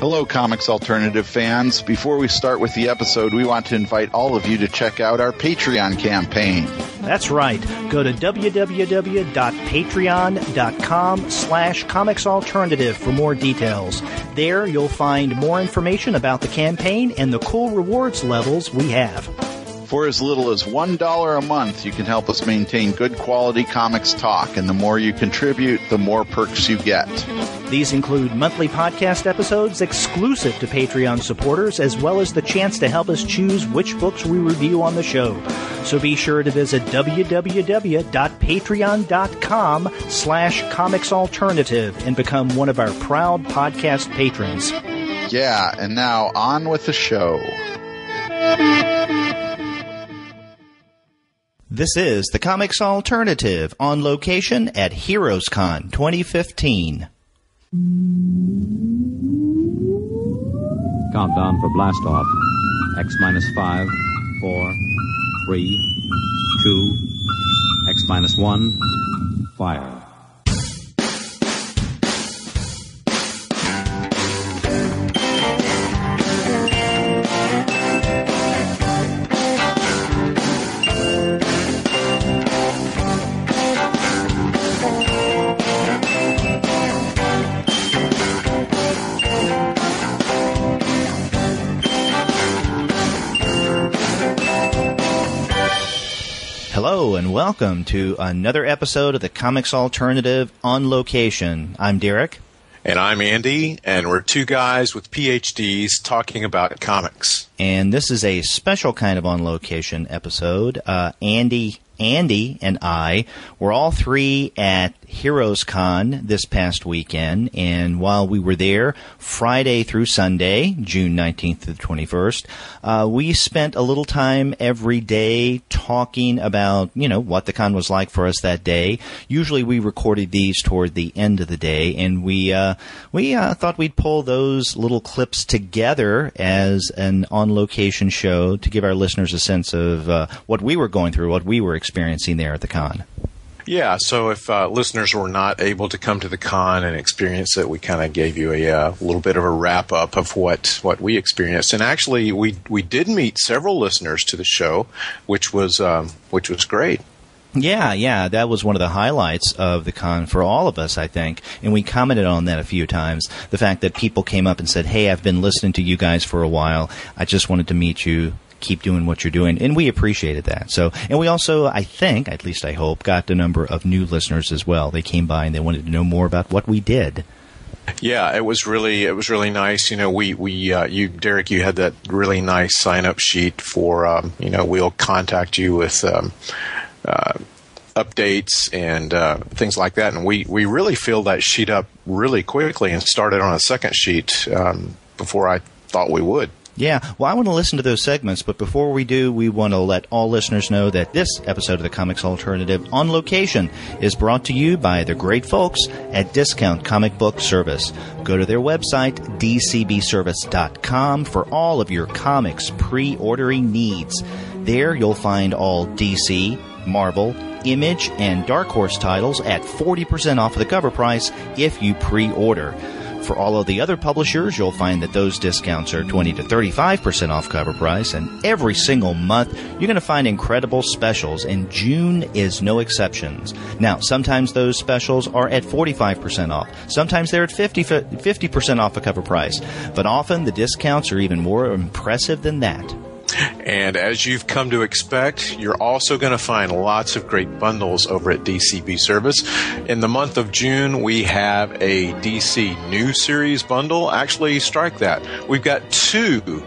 Hello, Comics Alternative fans. Before we start with the episode, we want to invite all of you to check out our Patreon campaign. That's right. Go to www.patreon.com/comicsalternative for more details. There you'll find more information about the campaign and the cool rewards levels we have. For as little as $1 a month, you can help us maintain good quality comics talk, and the more you contribute, the more perks you get. These include monthly podcast episodes exclusive to Patreon supporters, as well as the chance to help us choose which books we review on the show. So be sure to visit www.patreon.com/comicsalternative and become one of our proud podcast patrons. Yeah, and now on with the show. This is the Comics Alternative on location at HeroesCon 2015. Countdown for blast off. X-5, 4, 3, 2, X-1, fire. Hello and welcome to another episode of the Comics Alternative on location. I'm Derek. And I'm Andy, and we're two guys with PhDs talking about comics. And this is a special kind of on location episode. Andy and I were all three at HeroesCon this past weekend, and while we were there Friday through Sunday, June 19th to the 21st, we spent a little time every day talking about, what the con was like for us that day. Usually we recorded these toward the end of the day, and we thought we'd pull those little clips together as an on-location show to give our listeners a sense of what we were going through, what we were experiencing there at the con. Yeah, so if listeners were not able to come to the con and experience it, we kind of gave you a little bit of a wrap-up of what we experienced. And actually, we did meet several listeners to the show, which was great. Yeah, that was one of the highlights of the con for all of us, I think, and we commented on that a few times. The fact that people came up and said, "Hey, I've been listening to you guys for a while. I just wanted to meet you. Keep doing what you're doing," and we appreciated that. So, and we also, I think, at least I hope, got a number of new listeners as well. They came by and they wanted to know more about what we did. Yeah, it was really nice. You Derek, you had that really nice sign-up sheet for, we'll contact you with updates and things like that. And we really filled that sheet up really quickly and started on a second sheet before I thought we would. Yeah, well, I want to listen to those segments, but before we do, we want to let all listeners know that this episode of the Comics Alternative on location is brought to you by the great folks at Discount Comic Book Service. Go to their website, dcbservice.com, for all of your comics pre-ordering needs. There you'll find all DC, Marvel, Image, and Dark Horse titles at 40% off of the cover price if you pre-order. For all of the other publishers, you'll find that those discounts are 20 to 35% off cover price, and every single month you're going to find incredible specials, and June is no exceptions. Now, sometimes those specials are at 45% off. Sometimes they're at 50% off a cover price, but often the discounts are even more impressive than that. And as you've come to expect, you're also going to find lots of great bundles over at DCB Service. In the month of June, we have a DC New Series bundle. Actually, strike that. We've got two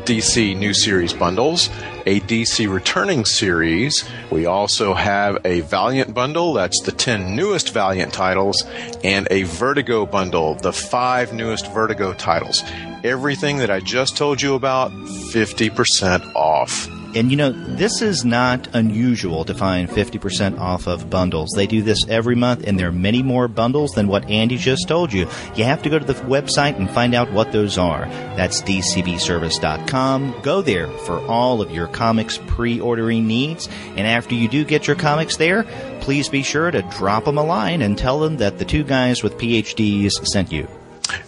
DC New Series bundles, a DC Returning Series. We also have a Valiant bundle. That's the 10 newest Valiant titles, and a Vertigo bundle, the 5 newest Vertigo titles. Everything that I just told you about, 50% off. And this is not unusual to find 50% off of bundles. They do this every month, and there are many more bundles than what Andy just told you. You have to go to the website and find out what those are. That's dcbservice.com. Go there for all of your comics pre-ordering needs. And after you do get your comics there, please be sure to drop them a line and tell them that the two guys with PhDs sent you.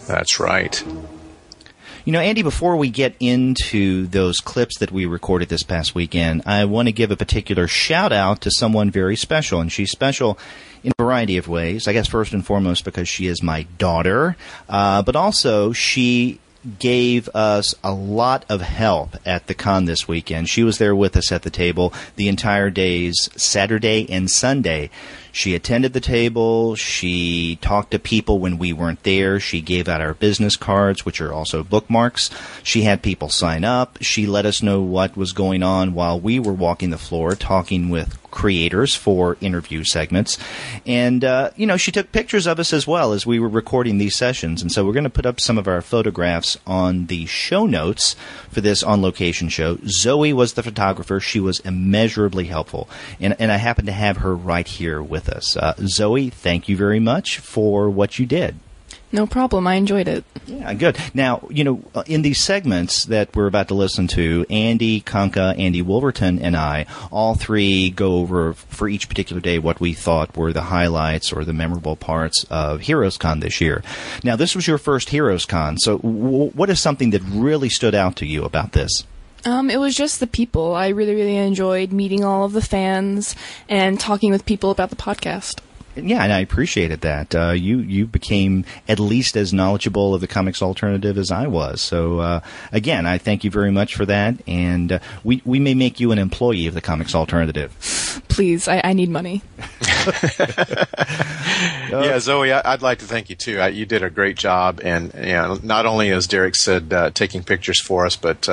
That's right. You know, Andy, before we get into those clips that we recorded this past weekend, I want to give a particular shout-out to someone very special, and she's special in a variety of ways. I guess first and foremost because she is my daughter, but also she gave us a lot of help at the con this weekend. She was there with us at the table the entire days, Saturday and Sunday. She attended the table. She talked to people when we weren't there. She gave out our business cards, which are also bookmarks. She had people sign up. She let us know what was going on while we were walking the floor, talking with creators for interview segments. And, she took pictures of us as well as we were recording these sessions. And so we're going to put up some of our photographs on the show notes for this on-location show. Zoe was the photographer. She was immeasurably helpful. And I happen to have her right here with us. Zoe, thank you very much for what you did. No problem. I enjoyed it. Yeah, good. Now, in these segments that we're about to listen to, Andy Kunka, Andy Wolverton, and I, all three go over for each particular day what we thought were the highlights or the memorable parts of HeroesCon this year. Now, this was your first HeroesCon, so what is something that really stood out to you about this? It was just the people. I really, really enjoyed meeting all of the fans and talking with people about the podcast. Yeah, and I appreciated that. You became at least as knowledgeable of the comics alternative as I was. So, again, I thank you very much for that, and we may make you an employee of the comics alternative. Please, I need money. Yeah, Zoe, I'd like to thank you, too. You did a great job, and not only, as Derek said, taking pictures for us, but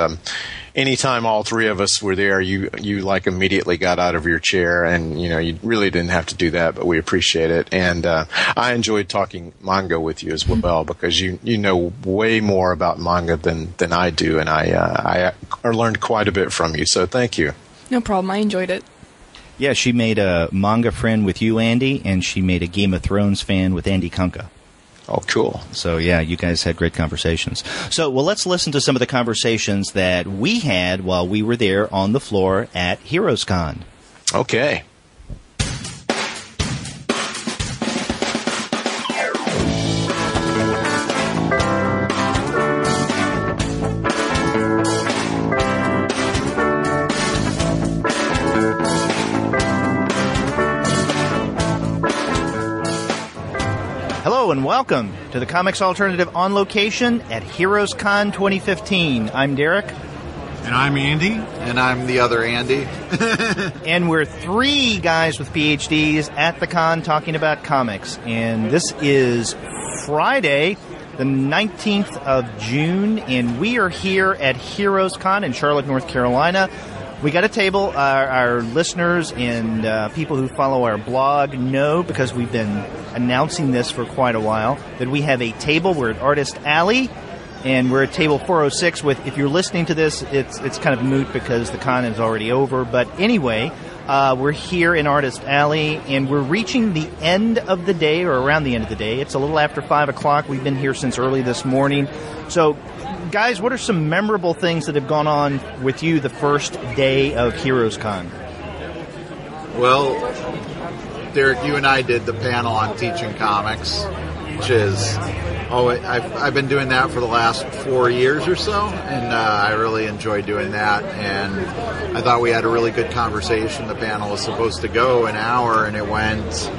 anytime all three of us were there, you immediately got out of your chair, and you really didn't have to do that, but we appreciate it. And I enjoyed talking manga with you as well, because you know way more about manga than I do, and I learned quite a bit from you. So thank you. No problem. I enjoyed it. Yeah, she made a manga friend with you, Andy, and she made a Game of Thrones fan with Andy Kunka. Oh, cool. So, yeah, you guys had great conversations. So, well, let's listen to some of the conversations that we had while we were there on the floor at HeroesCon. Okay. Hello and welcome to the Comics Alternative on location at HeroesCon 2015. I'm Derek. And I'm Andy. And I'm the other Andy. And we're three guys with PhDs at the con talking about comics. And this is Friday, the 19th of June, and we are here at HeroesCon in Charlotte, North Carolina. We got a table. Our listeners and people who follow our blog know, because we've been announcing this for quite a while, that we have a table. We're at Artist Alley, and we're at table 406 with, if you're listening to this, it's kind of moot because the con is already over. But anyway, we're here in Artist Alley, and we're reaching the end of the day, or around the end of the day. It's a little after 5 o'clock. We've been here since early this morning. So, guys, what are some memorable things that have gone on with you the first day of HeroesCon? Well, Derek, you and I did the panel on teaching comics, which is, I've been doing that for the last 4 years or so, and I really enjoyed doing that, and I thought we had a really good conversation. The panel was supposed to go an hour, and it went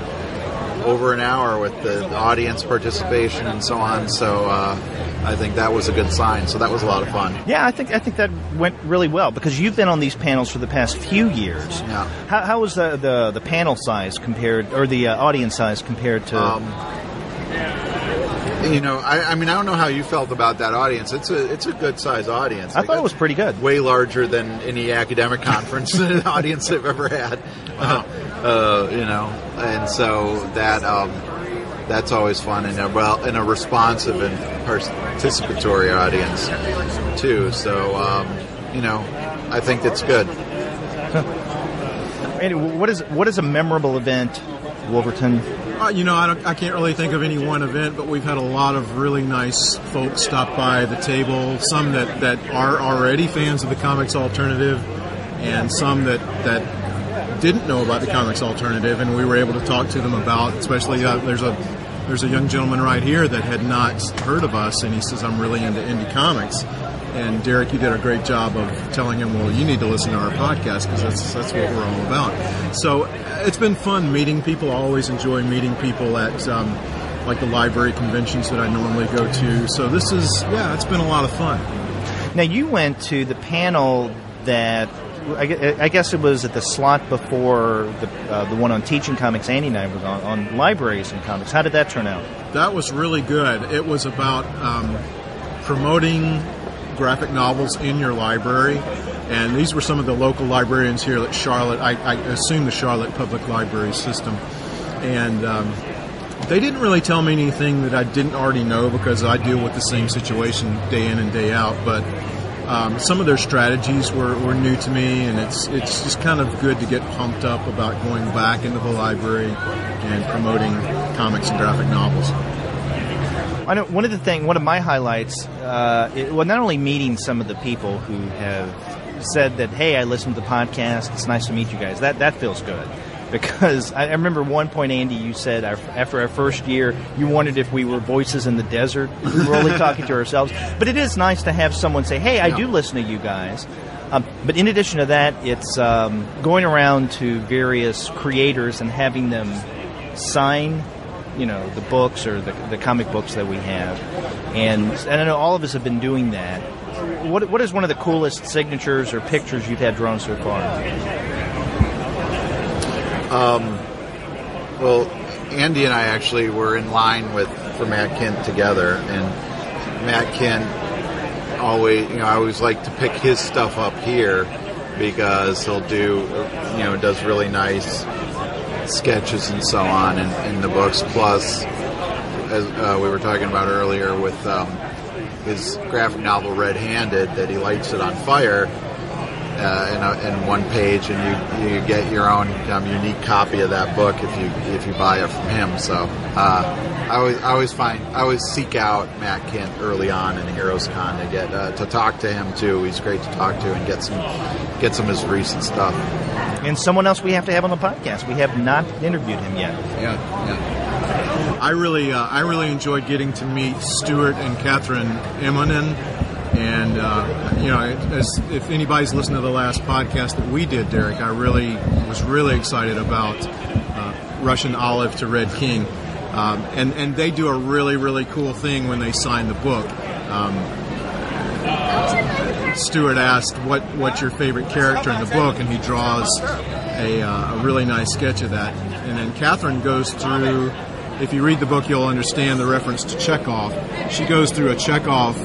over an hour with the audience participation and so on, so I think that was a good sign. So that was a lot of fun. Yeah, I think that went really well, because you've been on these panels for the past few years. Yeah. How was the panel size compared, or the audience size compared to? I mean, I don't know how you felt about that audience. It's a good size audience. I thought it was pretty good. Way larger than any academic conference audience I've ever had. And so that's always fun, and a responsive and participatory audience too. So I think that's good. And what is a memorable event, Wolverton? I can't really think of any one event, but we've had a lot of really nice folks stop by the table. Some that are already fans of the comics alternative, and some that didn't know about the comics alternative, and we were able to talk to them about. Especially there's a there's a young gentleman right here that had not heard of us, and he says, I'm really into indie comics. And Derek, you did a great job of telling him, well, you need to listen to our podcast because that's what we're all about. So it's been fun meeting people. I always enjoy meeting people at like the library conventions that I normally go to. So this is, it's been a lot of fun. Now, you went to the panel that, I guess it was at the slot before the one on teaching comics Andy and I was on libraries and comics. How did that turn out? That was really good. It was about promoting graphic novels in your library, and these were some of the local librarians here at Charlotte. I assume the Charlotte Public Library system, and they didn't really tell me anything that I didn't already know because I deal with the same situation day in and day out, but some of their strategies were new to me, and it's just kind of good to get pumped up about going back into the library and promoting comics and graphic novels. I know one of my highlights, not only meeting some of the people who have said that, hey, I listened to the podcast, it's nice to meet you guys. That feels good. Because I remember one point, Andy, you said after our first year, you wondered if we were voices in the desert. We were only talking to ourselves. But it is nice to have someone say, hey, I do listen to you guys. But in addition to that, it's going around to various creators and having them sign the books or the comic books that we have. And I know all of us have been doing that. What is one of the coolest signatures or pictures you've had drawn so far? Well, Andy and I actually were in line for Matt Kent together, and Matt Kent I always like to pick his stuff up here because he'll does really nice sketches and so on in the books. Plus, as we were talking about earlier with his graphic novel Red Handed, that he lights it on fire in one page, and you get your own unique copy of that book if you buy it from him. So I always seek out Matt Kent early on in HeroesCon to get to talk to him too. He's great to talk to and get some of his recent stuff. And someone else we have to have on the podcast. We have not interviewed him yet. Yeah. I really enjoyed getting to meet Stuart and Catherine Emonen. And, if anybody's listened to the last podcast that we did, Derek, I was really excited about Russian Olive to Red King. And they do a really, really cool thing when they sign the book. Stuart asked, what's your favorite character in the book? And he draws a really nice sketch of that. And then Catherine goes through, if you read the book, you'll understand the reference to Chekhov. She goes through a Chekhov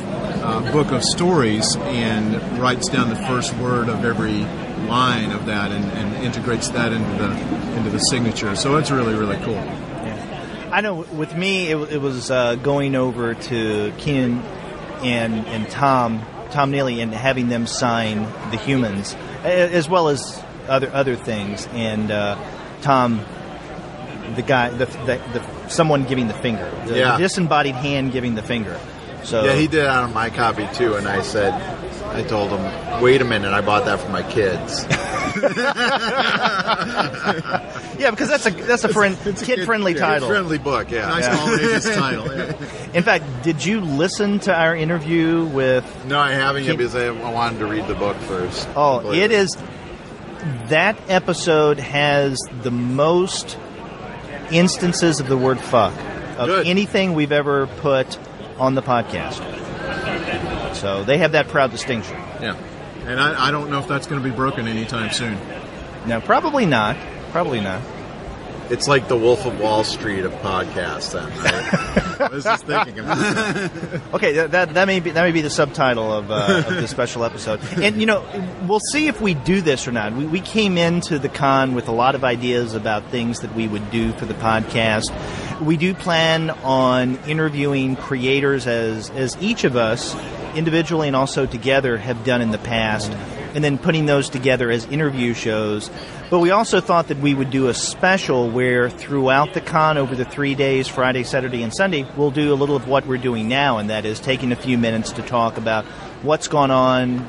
book of stories and writes down the first word of every line of that and integrates that into the signature. So it's really, really cool. Yeah. I know with me it was going over to Keenan and Tom Neely and having them sign the Humans as well as other things, and Tom, the guy, the someone giving the finger, the disembodied hand giving the finger. So yeah, he did it on my copy too, and I told him, wait a minute, I bought that for my kids. Yeah, because that's a kid-friendly title. Kid-friendly book, yeah. Nice all-ages title. Yeah. In fact, did you listen to our interview with... No, I haven't yet because I wanted to read the book first. Oh, it is... That episode has the most instances of the word fuck of anything we've ever put on the podcast. So they have that proud distinction. Yeah. And I don't know if that's going to be broken anytime soon. No, probably not. Probably not. It's like the Wolf of Wall Street of podcasts, then, right? I was just thinking about that. Okay, that may be the subtitle of this special episode. And, we'll see if we do this or not. We came into the con with a lot of ideas about things that we would do for the podcast. We do plan on interviewing creators as each of us, individually and also together, have done in the past, and then putting those together as interview shows. But we also thought that we would do a special where throughout the con over the 3 days, Friday, Saturday, and Sunday, we'll do a little of what we're doing now, and that is taking a few minutes to talk about what's gone on,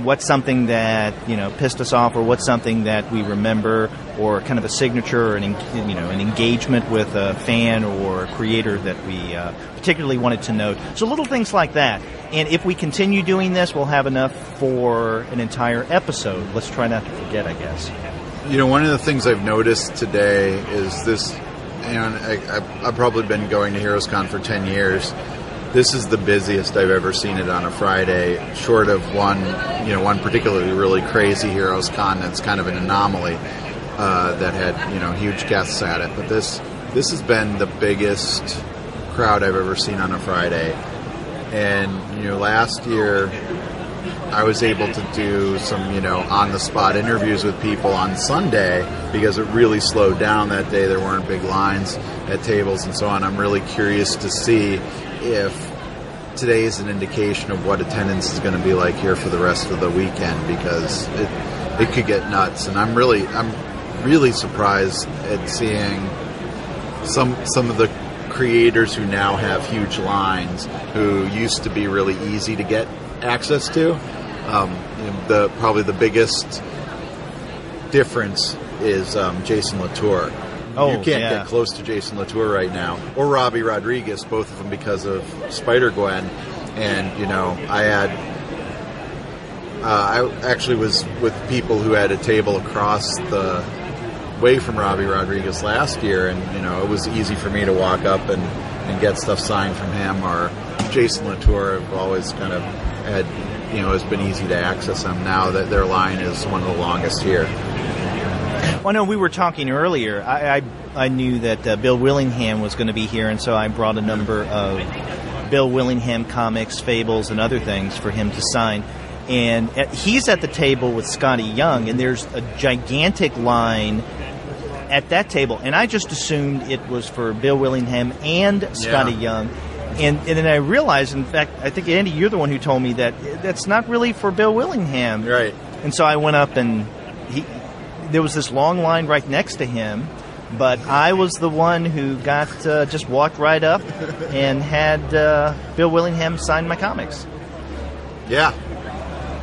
what's something that pissed us off, or what's something that we remember, or kind of a signature, or an engagement with a fan or creator that we particularly wanted to note. So little things like that. And if we continue doing this, we'll have enough for an entire episode. Let's try not to forget, I guess. One of the things I've noticed today is this, and I've probably been going to HeroesCon for 10 years. This is the busiest I've ever seen it on a Friday, short of one particularly really crazy HeroesCon that's kind of an anomaly that had, huge guests at it. But this has been the biggest crowd I've ever seen on a Friday. And, last year I was able to do some, on-the-spot interviews with people on Sunday because it really slowed down that day. There weren't big lines at tables and so on. I'm really curious to see if today is an indication of what attendance is going to be like here for the rest of the weekend, because it could get nuts. And I'm really surprised at seeing some of the creators who now have huge lines, who used to be really easy to get access to. Probably the biggest difference is Jason Latour. You can't get close to Jason Latour right now, or Robbie Rodriguez, both of them because of Spider-Gwen. And I actually was with people who had a table across the way from Robbie Rodriguez last year, and it was easy for me to walk up and get stuff signed from him. Or Jason Latour, I've always kind of had, has been easy to access them. Now that their line is one of the longest here. Well, no, we were talking earlier. I knew that Bill Willingham was going to be here, and so I brought a number of Bill Willingham comics, fables, and other things for him to sign. And he's at the table with Scotty Young, and there's a gigantic line at that table. And I just assumed it was for Bill Willingham and Scotty Young. And then I realized, in fact, I think, Andy, you're the one who told me that that's not really for Bill Willingham. Right. And so I went up, and there was this long line right next to him, but I was the one who got just walked right up and had Bill Willingham sign my comics. Yeah.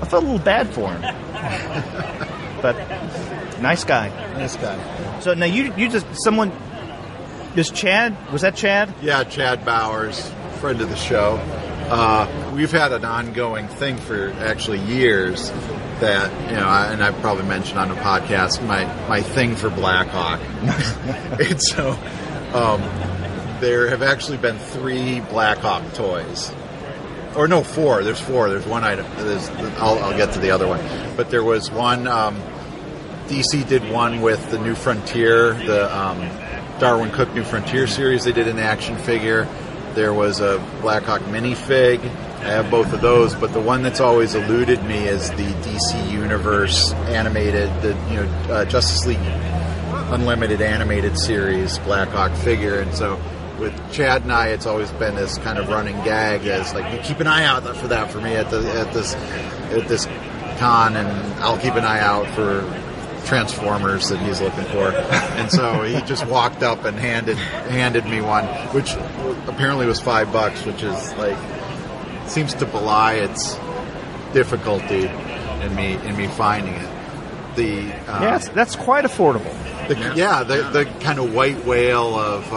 I felt a little bad for him. But nice guy. Nice guy. So now you just, someone, is Chad, was that Chad? Yeah, Chad Bowers, friend of the show. We've had an ongoing thing for actually years that, and I've probably mentioned on the podcast, my thing for Blackhawk. And so there have actually been 3 Blackhawk toys. Or no, 4. There's 4. There's one item. I'll get to the other one. But there was one, DC did one with the New Frontier, the Darwin Cook New Frontier series. They did an action figure. There was a Blackhawk minifig. I have both of those, but the one that's always eluded me is the DC Universe animated, the Justice League Unlimited animated series Blackhawk figure. And so with Chad and I, it's always been this kind of running gag as like, you keep an eye out for that for me at this con, and I'll keep an eye out for Transformers that he's looking for. And so he just walked up and handed me one, which apparently was $5, which is like, seems to belie its difficulty in me finding it. That's quite affordable. The kind of white whale of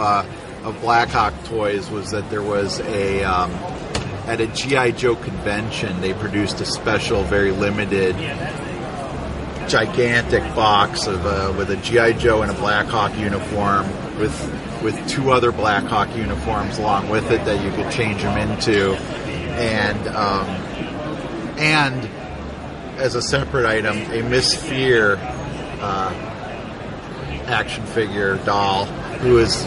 Blackhawk toys was that there was at a G.I. Joe convention, they produced a special, very limited, gigantic box with a G.I. Joe in a Blackhawk uniform with 2 other Blackhawk uniforms along with it that you could change them into, and as a separate item, a Miss Fear action figure doll who is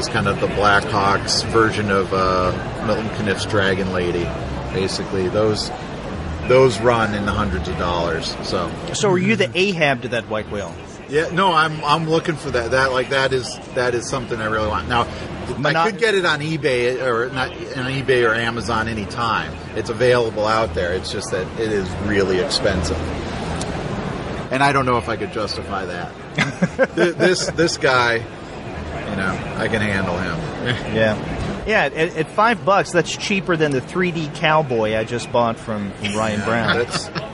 kind of the Blackhawks version of Milton Caniff's Dragon Lady. Basically, those run in the hundreds of dollars. So are you the Ahab to that white whale? Yeah, no, I'm looking for that. That is something I really want. Now, I could get it on eBay or not on eBay or Amazon anytime. It's available out there. It's just that it is really expensive, and I don't know if I could justify that. This guy, I can handle him. Yeah. At $5, that's cheaper than the 3D cowboy I just bought from Ryan Brown.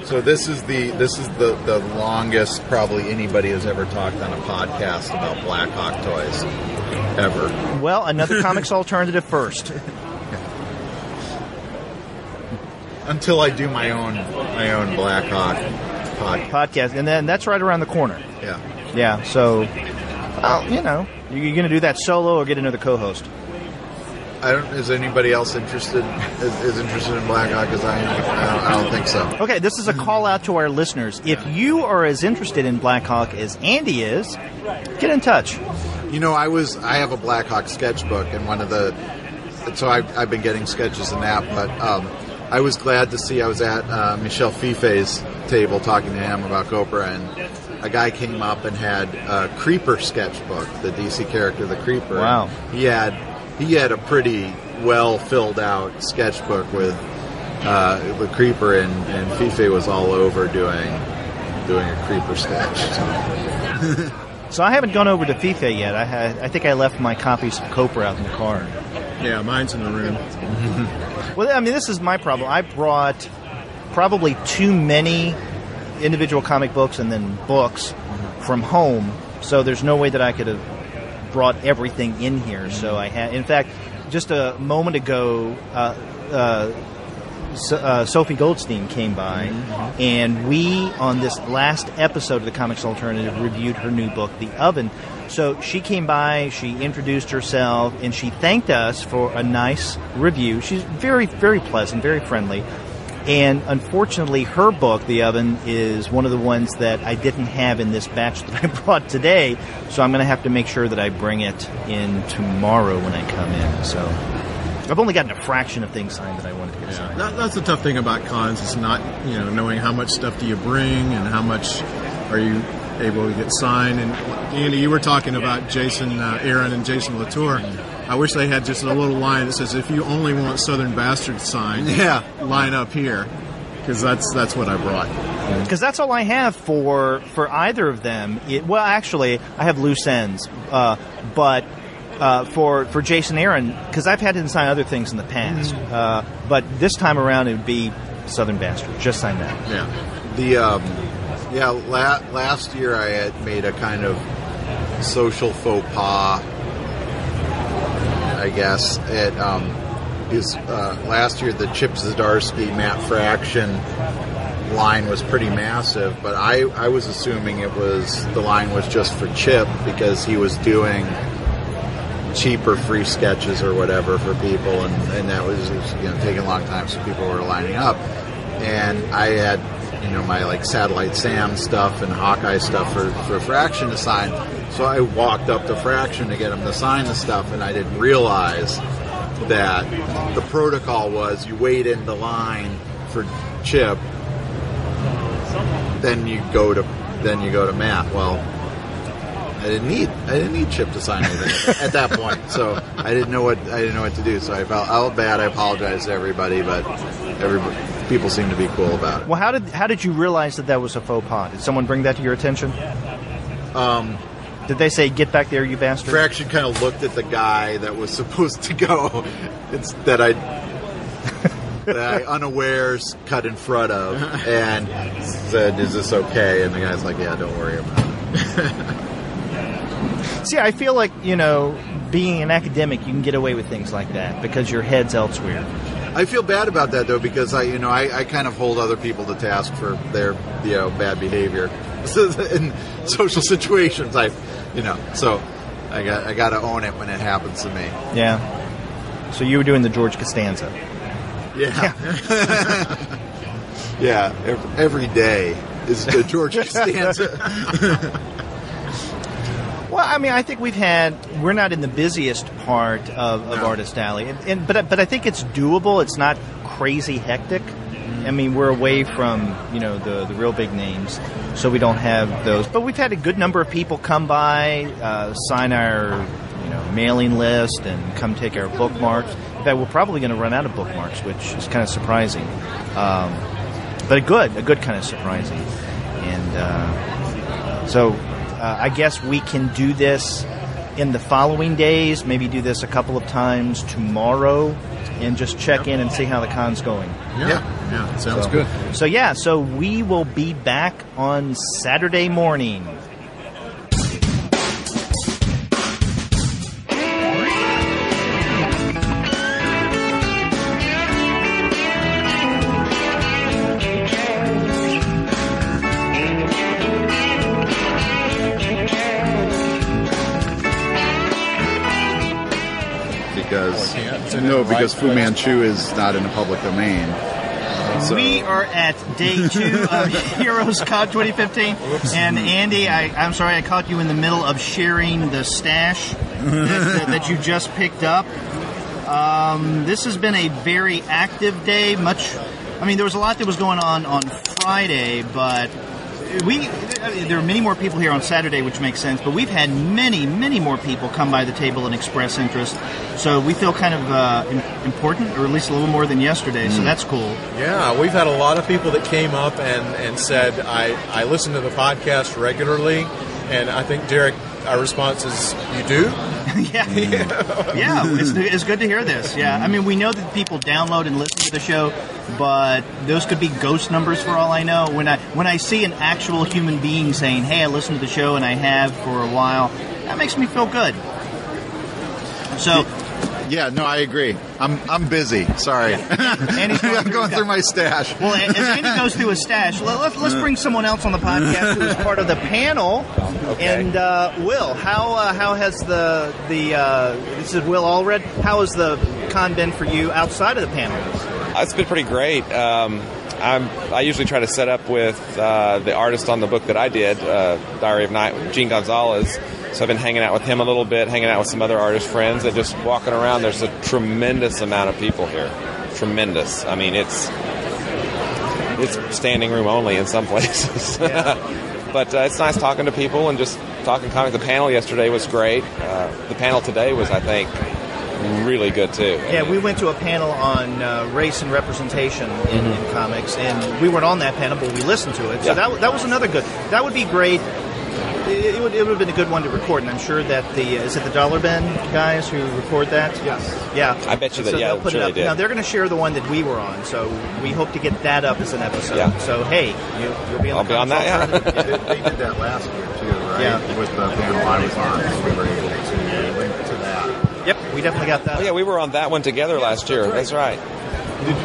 So this is the longest probably anybody has ever talked on a podcast about Blackhawk toys ever. Well, another comics alternative first. Until I do my own Blackhawk podcast, and then that's right around the corner. Yeah. Yeah. So, you know, you're going to do that solo or get another co-host? Is anybody else interested in Blackhawk as I am? I don't think so. Okay, this is a call out to our listeners. If you are as interested in Blackhawk as Andy is, get in touch. You know, I have a Blackhawk sketchbook, and so I've been getting sketches in that, but I was glad to see I was at Michel Fife's table talking to him about Copra, and a guy came up and had a Creeper sketchbook, the DC character, the Creeper. Wow. He had a pretty well filled out sketchbook with Creeper, and Fife was all over doing a Creeper sketch. So I haven't gone over to Fife yet. I think I left my copies of Copra out in the car. Yeah, mine's in the room. Well, I mean, this is my problem. I brought probably too many individual comic books and then books from home, so there's no way that I could have brought everything in here. So I had, in fact, just a moment ago, Sophie Goldstein came by, and we, on this last episode of the Comics Alternative, reviewed her new book, The Oven. So she came by, she introduced herself, and she thanked us for a nice review. She's very, very pleasant, very friendly. And unfortunately, her book, The Oven, is one of the ones that I didn't have in this batch that I brought today. So I'm going to have to make sure that I bring it in tomorrow when I come in. So I've only gotten a fraction of things signed that I wanted to get signed. That's the tough thing about cons. It's not, knowing how much stuff do you bring and how much are you able to get signed. And Andy, you were talking about Jason Aaron and Jason Latour. I wish they had just a little line that says, if you only want Southern Bastard signed, line up here. Because that's what I brought. Because that's all I have for either of them. Well, actually, I have loose ends. But for Jason Aaron, because I've had him sign other things in the past. But this time around, it would be Southern Bastard. Just sign that. Yeah. Last year I had made a kind of social faux pas, I guess. Last year the Chip Zdarsky, Matt Fraction line was pretty massive, but I was assuming the line was just for Chip because he was doing cheaper free sketches or whatever for people, and that was taking a long time, so people were lining up. And I had my Satellite Sam stuff and Hawkeye stuff for Fraction to sign. So I walked up to Fraction to get him to sign the stuff, and I didn't realize that the protocol was you wait in the line for Chip, then you go to Matt. Well, I didn't need Chip to sign anything at that point, so I didn't know what to do. So I felt bad. I apologize to everybody, but people seem to be cool about it. Well, how did you realize that was a faux pas? Did someone bring that to your attention? Did they say, "Get back there, you bastard"? Fraction kind of looked at the guy that was supposed to go. It's that I unawares cut in front of and said, "Is this okay?" And the guy's like, "Yeah, don't worry about it." See, I feel like being an academic, you can get away with things like that because your head's elsewhere. I feel bad about that though, because I kind of hold other people to task for their bad behavior in social situations. So I got to own it when it happens to me. Yeah. So you were doing the George Costanza. Yeah. Yeah. Every day is the George Costanza. Well, I mean, I think we're not in the busiest part of Artist Alley, but I think it's doable. It's not crazy hectic. I mean, we're away from, the real big names, so we don't have those. But we've had a good number of people come by, sign our, mailing list and come take our bookmarks. In fact, we're probably going to run out of bookmarks, which is kind of surprising. But a good kind of surprising. And so I guess we can do this in the following days, maybe do this a couple of times tomorrow, and just check in and see how the con's going. Yeah. Yeah, sounds good. So we will be back on Saturday morning. Because Fu Manchu is not in the public domain. So. We are at day 2 of HeroesCon 2015, and Andy, I'm sorry I caught you in the middle of sharing the stash that you just picked up. This has been a very active day. There was a lot that was going on Friday, but there are many more people here on Saturday, which makes sense, but we've had many, many more people come by the table and express interest. So we feel kind of important, or at least a little more than yesterday, so that's cool. Yeah, we've had a lot of people that came up and said, I listen to the podcast regularly, and I think, Derek, our response is, you do? Yeah, it's good to hear this. Yeah, I mean, we know that people download and listen to the show, but those could be ghost numbers for all I know. When I see an actual human being saying, "Hey, I listened to the show and I have for a while," that makes me feel good. So. Yeah, no, I agree. I'm busy. Sorry. I'm going through my stash. Well, as Andy goes through his stash, let's bring someone else on the podcast who is part of the panel. Okay. And Will, how has this is Will Allred. How has the con been for you outside of the panel? It's been pretty great. I usually try to set up with the artist on the book that I did, Diary of Night, Gene Gonzalez. So I've been hanging out with him a little bit, hanging out with some other artist friends, and just walking around. There's a tremendous amount of people here. Tremendous. I mean, it's standing room only in some places. Yeah. But it's nice talking to people and just talking comics. The panel yesterday was great. The panel today was, I think, really good too. Yeah, we went to a panel on race and representation in comics, and we weren't on that panel, but we listened to it. So that was another good. That would be great. It would have been a good one to record, and I'm sure that is it the Dollar Bin guys who record that? Yes. Yeah. I bet you that, they'll put sure it up. they did. Now, they're going to share the one that we were on, so we hope to get that up as an episode. Yeah. So, hey, you'll be on I'll be on that, yeah. They did that last year, too, right? Yeah. With the panel I was on, so we were able to link to that. Yep, we definitely got that. Oh, yeah, we were on that one together last year. That's right.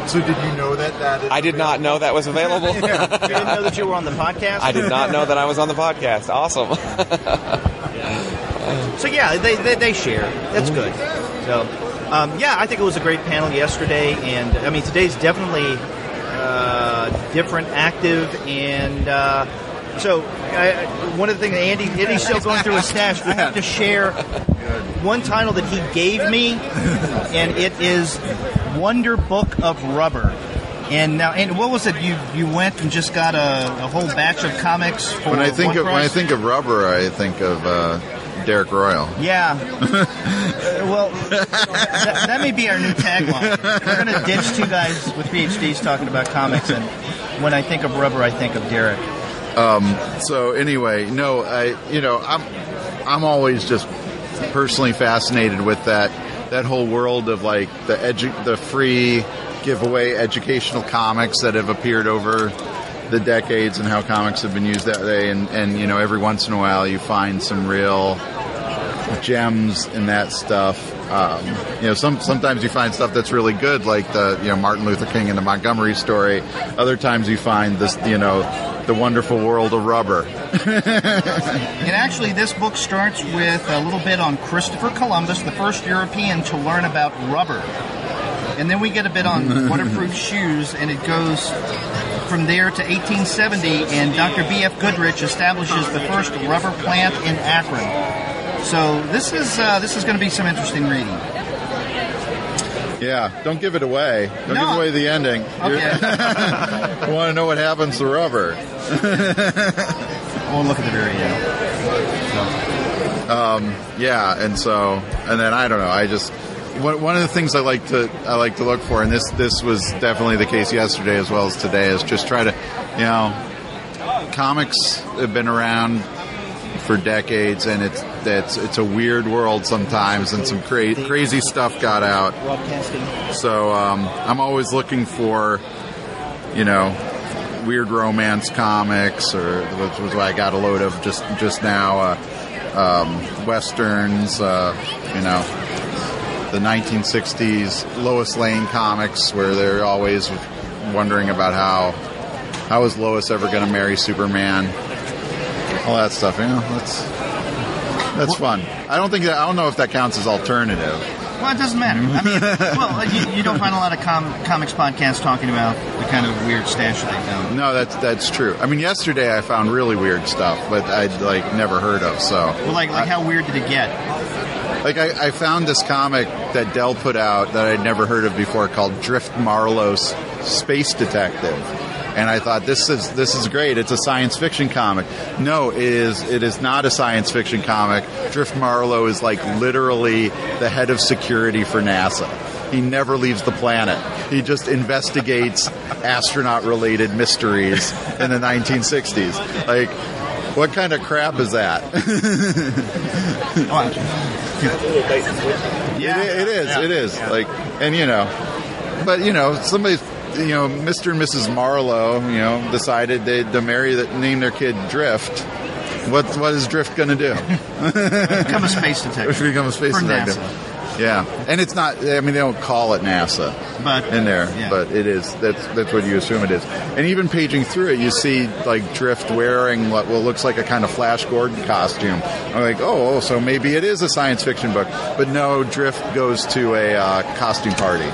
So did you know that? I did not know that was available. You didn't know that you were on the podcast? I did not know that I was on the podcast. Awesome. So yeah, they share. That's good. So I think it was a great panel yesterday, and I mean today's definitely different, active, and so one of the things Andy's still going through his stash. I have to share one title that he gave me, and it is Wonder Book of Rubber. And now, and what was it? You went and just got a whole batch of comics for when I think price? of rubber, I think of Derek Royal. Yeah. Well, that may be our new tagline. We're going to ditch two guys with PhDs talking about comics, and when I think of rubber, I think of Derek. So anyway, no, I'm always just personally fascinated with that whole world of like the free giveaway educational comics that have appeared over the decades and how comics have been used that way, and every once in a while you find some real gems in that stuff. Sometimes you find stuff that's really good, like the Martin Luther King and the Montgomery story. Other times you find this the wonderful world of rubber. And actually, this book starts with a little bit on Christopher Columbus, the first European to learn about rubber. And then we get a bit on waterproof shoes, and it goes from there to 1870, and Dr. B.F. Goodrich establishes the first rubber plant in Akron. So this is going to be some interesting reading. Yeah, don't give it away. Don't give away the ending. Okay. I want to know what happens to rubber. I won't look at the very end. And then I don't know. One of the things I like to look for, and this was definitely the case yesterday as well as today, is just try to, comics have been around for decades, and it's a weird world sometimes, and some crazy stuff got out. So I'm always looking for weird romance comics, which was what I got a load of just now. Westerns, the 1960s Lois Lane comics, where they're always wondering about how is Lois ever going to marry Superman, all that stuff. That's fun. I don't know if that counts as alternative. Well, it doesn't matter. I mean, you don't find a lot of comics podcasts talking about the kind of weird stash they found. No, that's true. I mean, yesterday I found really weird stuff, but I'd never heard of. So, well, how weird did it get? I found this comic that Dell put out that I'd never heard of before called Drift Marlowe's Space Detective. And I thought, this is great. It's a science fiction comic. No, it is not a science fiction comic. Drift Marlowe is literally the head of security for NASA. He never leaves the planet. He just investigates astronaut-related mysteries in the 1960s. What kind of crap is that? It is. But somebody's, Mr. and Mrs. Marlowe, decided to name their kid Drift. What is Drift going to do? Become a space detective. Become a space detective. NASA. Yeah, and it's not. I mean, they don't call it NASA, but in there, but it is. That's what you assume it is. And even paging through it, you see Drift wearing what looks like a kind of Flash Gordon costume. I'm like, so maybe it is a science fiction book. But no, Drift goes to a costume party.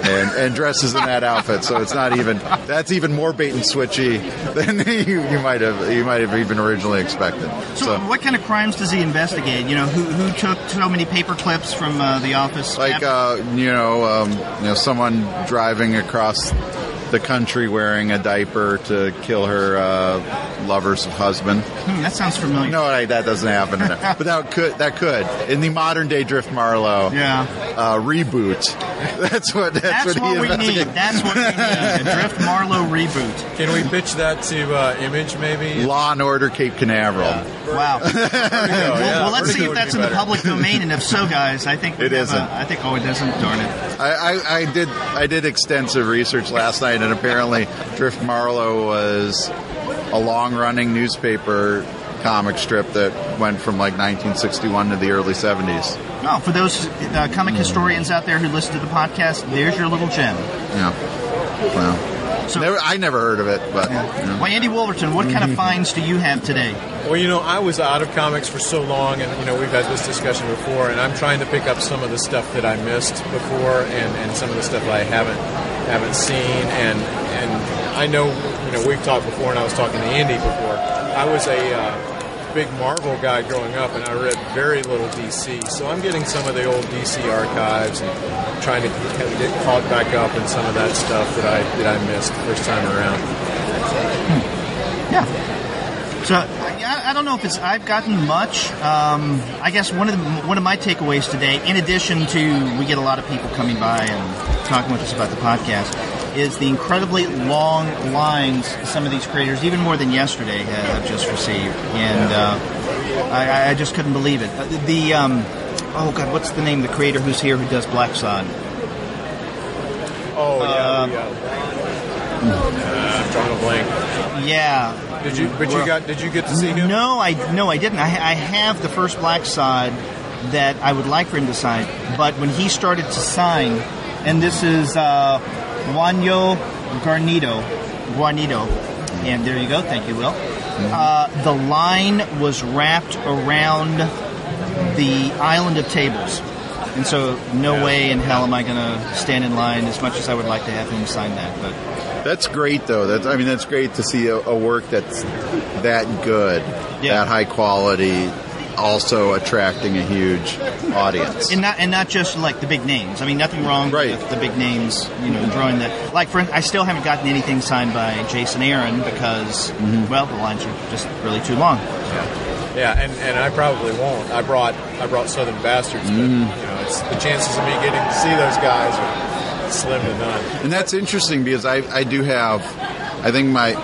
And dresses in that outfit, so it's not even. That's even more bait and switchy than you might have even originally expected. So, what kind of crimes does he investigate? Who took so many paper clips from the office? Someone driving across the country wearing a diaper to kill her lover's husband. That sounds familiar. No, that doesn't happen. But that could. In the modern day Drift Marlowe reboot. That's what we need. That's what we need. A Drift Marlowe reboot. Can we pitch that to Image, maybe? Law and Order Cape Canaveral. Yeah. Wow. Well, let's see if that's in the public domain, and if so, guys, I think it isn't. I think it isn't. Darn it. I did extensive research last night, and apparently Drift Marlowe was a long-running newspaper comic strip that went from 1961 to the early 70s. No, for those comic historians out there who listen to the podcast, there's your little gem. Yeah. Well, I never heard of it, but. Yeah. Well, Andy Wolverton, what kind of finds do you have today? Well, I was out of comics for so long, and we've had this discussion before, and I'm trying to pick up some of the stuff that I missed before, and some of the stuff that I haven't seen, and I know we've talked before, and I was talking to Andy before. I was a big Marvel guy growing up, and I read very little DC, so I'm getting some of the old DC archives and trying to kind of get caught back up in some of that stuff that I missed first time around. Yeah. So I don't know if I've gotten much. I guess one of my takeaways today, in addition to we get a lot of people coming by and talking with us about the podcast, is the incredibly long lines some of these creators, even more than yesterday, have just received. And I just couldn't believe it. What's the name of the creator who's here who does Black Sod? I'm drawing a blank. Yeah. Did you get to see him? No, I didn't. I have the first Black Sod that I would like for him to sign, but when he started to sign, and this is Juanjo Guarnido, and there you go. Thank you, Will. The line was wrapped around the island of tables. And so no way in hell am I going to stand in line as much as I would like to have him sign that. But that's great, though. That's great to see a work that's that good, that high quality, also attracting a huge audience. And not just like the big names. I mean, nothing wrong with the big names, drawing that. Like, I still haven't gotten anything signed by Jason Aaron because, the lines are just really too long. Yeah, and I probably won't. I brought Southern Bastards, but it's the chances of me getting to see those guys are slim to none. And that's interesting because I do have, I think my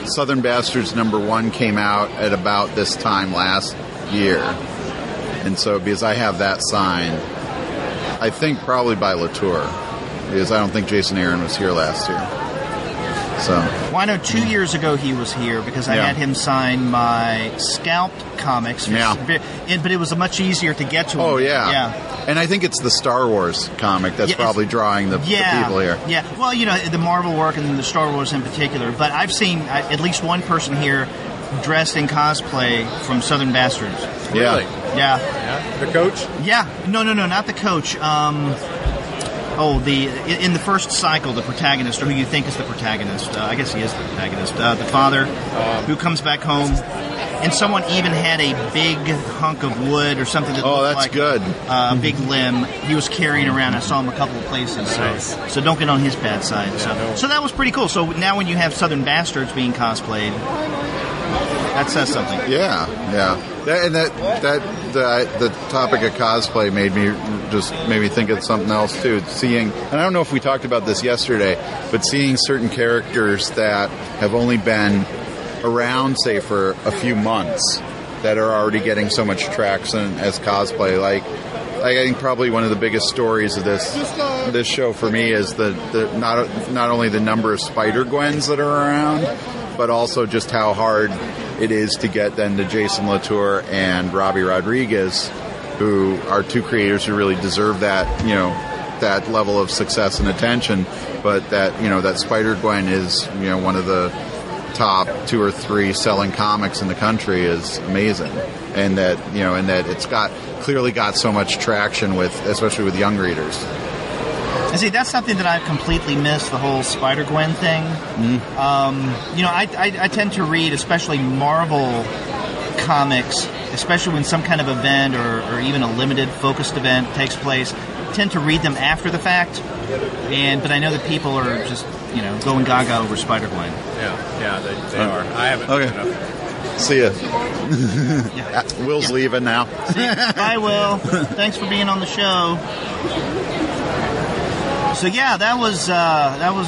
Southern Bastards #1 came out at about this time last year, and so because I have that signed, I think probably by Latour, because I don't think Jason Aaron was here last year. So, well, I know 2 years ago he was here because I had him sign my Scalped comics. Yeah. But it was much easier to get to him. oh yeah, Yeah. And I think it's the Star Wars comic that's probably drawing the people here. Yeah, well, the Marvel work and the Star Wars in particular. But I've seen at least one person here dressed in cosplay from Southern Bastards. Yeah. Yeah. The coach? Yeah. No, not the coach. In the first cycle, the protagonist, or who you think is the protagonist. I guess he is the protagonist. The father who comes back home. And someone even had a big hunk of wood or something that looked like good. A big limb he was carrying around. I saw him a couple of places. So don't get on his bad side. So that was pretty cool. So now when you have Southern Bastards being cosplayed, that says something. Yeah. The topic of cosplay made me think of something else too. Seeing, and I don't know if we talked about this yesterday, but seeing certain characters that have only been around, say, for a few months, that are already getting so much traction as cosplay. Like I think probably one of the biggest stories of this show for me is the not only the number of Spider-Gwens that are around, but also just how hard it is to get then to Jason Latour and Robbie Rodriguez, who are two creators who really deserve that, that level of success and attention. But that Spider-Gwen is, one of the top 2 or 3 selling comics in the country is amazing. And that it's clearly got so much traction especially with young readers. And see, that's something that I've completely missed, the whole Spider-Gwen thing. I tend to read, especially Marvel comics, especially when some kind of event or even a limited focused event takes place, tend to read them after the fact. But I know that people are just, going gaga over Spider-Gwen. Yeah, they are. I haven't. Okay. See ya. Will's leaving now. Bye, Will. Thanks for being on the show. So yeah, that was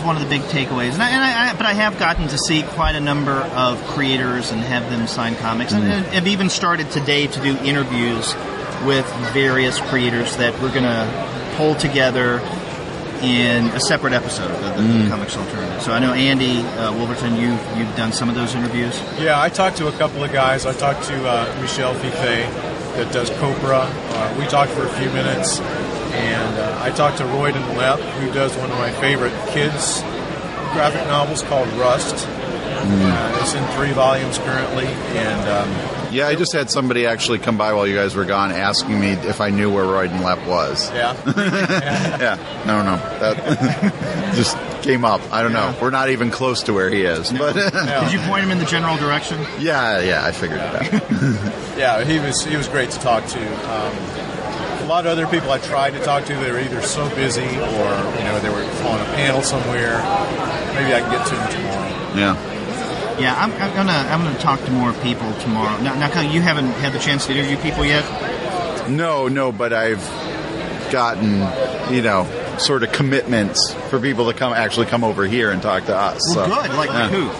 one of the big takeaways, but I have gotten to see quite a number of creators and have them sign comics, and I've even started today to do interviews with various creators that we're going to pull together in a separate episode of the Comics Alternative. So I know Andy Wolverton, you've done some of those interviews. Yeah, I talked to a couple of guys. I talked to Michel Fife that does Copra. We talked for a few minutes. And I talked to Royden Lepp, who does one of my favorite kids' graphic novels called Rust. It's in 3 volumes currently. And I just had somebody actually come by while you guys were gone asking me if I knew where Royden Lepp was. Yeah? Yeah. No. That just came up. I don't know. We're not even close to where he is. But Did you point him in the general direction? Yeah, I figured it out. Yeah, he was great to talk to. A lot of other people I tried to talk to, they were either so busy or they were on a panel somewhere. Maybe I can get to them tomorrow. Yeah, I'm gonna talk to more people tomorrow. Now, you haven't had the chance to interview people yet? No, but I've gotten sort of commitments for people to come over here and talk to us. Well, good. Like who?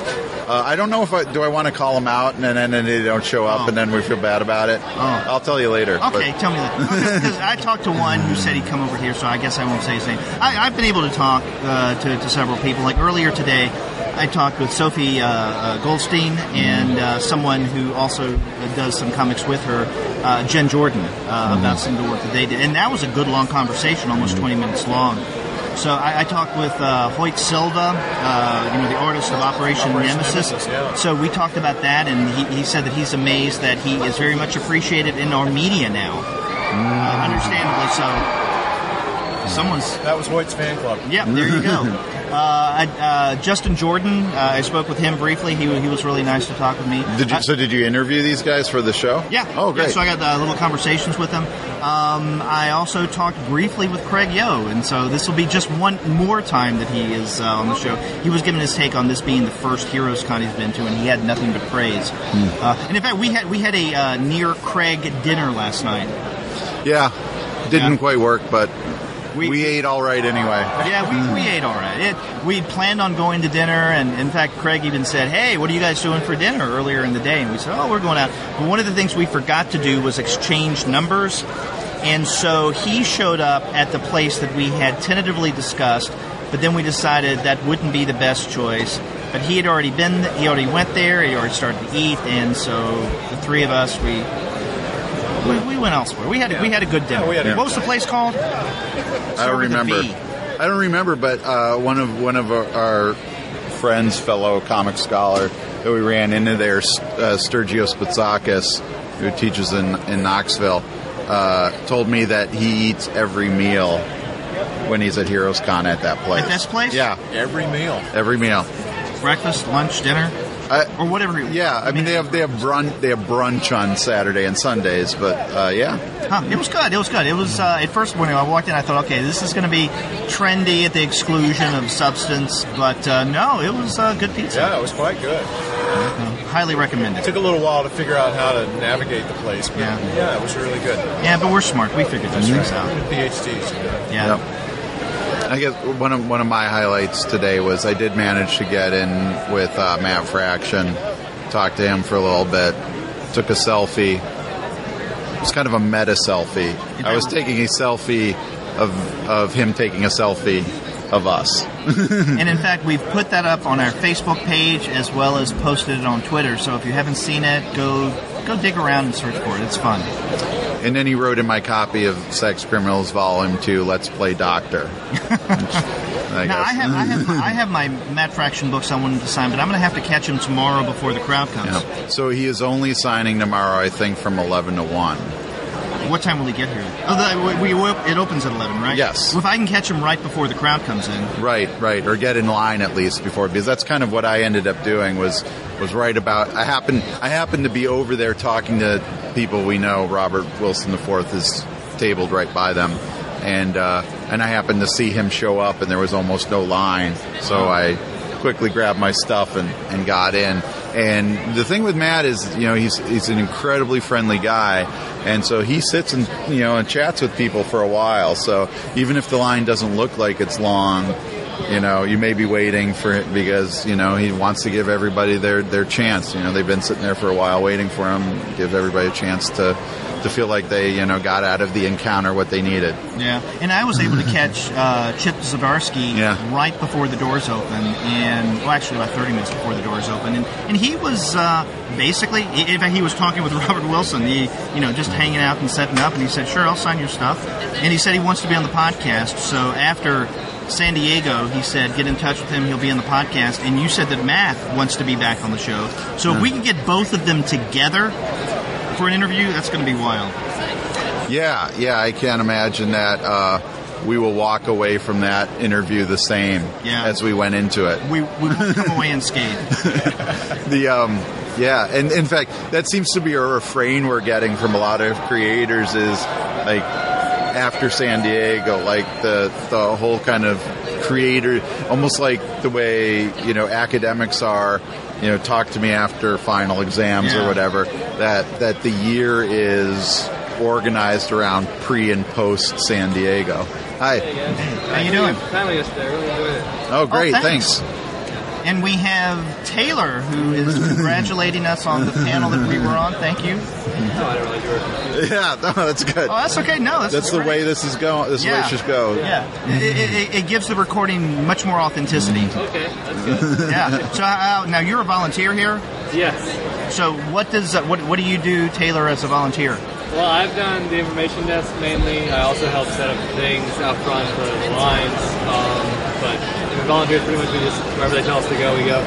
I don't know if I want to call them out and then they don't show up and then we feel bad about it. I'll tell you later. Okay, tell me that. Because I talked to one who said he'd come over here, so I guess I won't say his name. I've been able to talk to several people. Like earlier today, I talked with Sophie Goldstein and someone who also does some comics with her, Jen Jordan, about some of the work that they did. And that was a good long conversation, almost 20 minutes long. So I talked with Hoyt Silva, the artist of Operation Nemesis. So we talked about that, and he said that he's amazed that he is very much appreciated in our media now. Understandably so. That was Hoyt's fan club. Yeah, there you go. Justin Jordan, I spoke with him briefly. He was really nice to talk with me. Did you interview these guys for the show? Yeah. Oh, great. Yeah, so I got little conversations with them. I also talked briefly with Craig Yo, and so this will be just one more time that he is on the show. He was giving his take on this being the first HeroesCon he's been to, and he had nothing but praise. And in fact, we had a near Craig dinner last night. Yeah, didn't quite work, but we ate all right anyway. Yeah, we ate all right. We planned on going to dinner, and in fact, Craig even said, "Hey, what are you guys doing for dinner?" earlier in the day, and we said, "Oh, we're going out." But one of the things we forgot to do was exchange numbers, and so he showed up at the place that we had tentatively discussed, but then we decided that wouldn't be the best choice. but he had already been. He already went there. He already started to eat, and so the three of us we went elsewhere. We had a good dinner. What was the place called? I don't remember, but one of our friends, fellow comic scholar that we ran into there, Sturgio Spitzakis, who teaches in Knoxville, told me that he eats every meal when he's at HeroesCon at that place. At this place? Yeah. Every meal. Breakfast, lunch, dinner, or whatever. Yeah, I mean they have brunch on Saturday and Sundays, but yeah. It was good. It was at first when I walked in, I thought, okay, this is going to be trendy at the exclusion of substance, but no, it was good pizza. Yeah, it was quite good. Highly recommended. It took a little while to figure out how to navigate the place, but yeah, it was really good. Yeah, but we're smart. We figured those things out. PhDs. Yeah. Yep. I guess one of my highlights today was I did manage to get in with Matt Fraction, talked to him for a little bit, took a selfie. It was kind of a meta selfie. I was taking a selfie of him taking a selfie of us. And in fact, we've put that up on our Facebook page as well as posted it on Twitter. So if you haven't seen it, go dig around and search for it. It's fun. And then he wrote in my copy of Sex Criminals Volume 2, Let's Play Doctor. I have my Matt Fraction books I wanted to sign, but I'm going to have to catch him tomorrow before the crowd comes. Yeah. So he is only signing tomorrow, I think, from 11 to 1. What time will he get here? It opens at 11, right? Yes. Well, if I can catch him right before the crowd comes in. Right. Or get in line at least before, because that's kind of what I ended up doing was right about. I happened to be over there talking to people we know. Robert Wilson IV is tabled right by them, and I happened to see him show up, and there was almost no line, so I quickly grabbed my stuff and got in. And the thing with Matt is, he's an incredibly friendly guy, and so he sits and and chats with people for a while. So even if the line doesn't look like it's long, you may be waiting for it because he wants to give everybody their chance. They've been sitting there for a while waiting for him, give everybody a chance to feel like they got out of the encounter what they needed. Yeah, and I was able to catch Chip Zdarsky right before the doors open, and actually about 30 minutes before the doors open, and he was basically, in fact, he was talking with Robert Wilson, just hanging out and setting up, and he said, "Sure, I'll sign your stuff," and he said he wants to be on the podcast. So after San Diego, he said, get in touch with him, he'll be on the podcast, and you said that Matt wants to be back on the show. So if we can get both of them together for an interview, that's going to be wild. Yeah, I can't imagine that we will walk away from that interview the same as we went into it. We will come away unscathed. And in fact, that seems to be a refrain we're getting from a lot of creators is like after San Diego, like the whole kind of creator, almost like the way academics are. Talk to me after final exams or whatever. That the year is organized around pre and post San Diego. Hi. How you doing? Finally yesterday. I really enjoyed it. Oh, great. Thanks. And we have Taylor, who is congratulating us on the panel that we were on. Thank you. No, I didn't really do it. Yeah, no, that's good. Oh, that's okay. No, that's the way this is going. This way it should go. Yeah, it gives the recording much more authenticity. Okay, that's good. Yeah. So now you're a volunteer here. Yes. So what do you do, Taylor, as a volunteer? Well, I've done the information desk mainly. I also help set up things out front for the lines. But volunteers pretty much we just wherever they tell us to go, we go.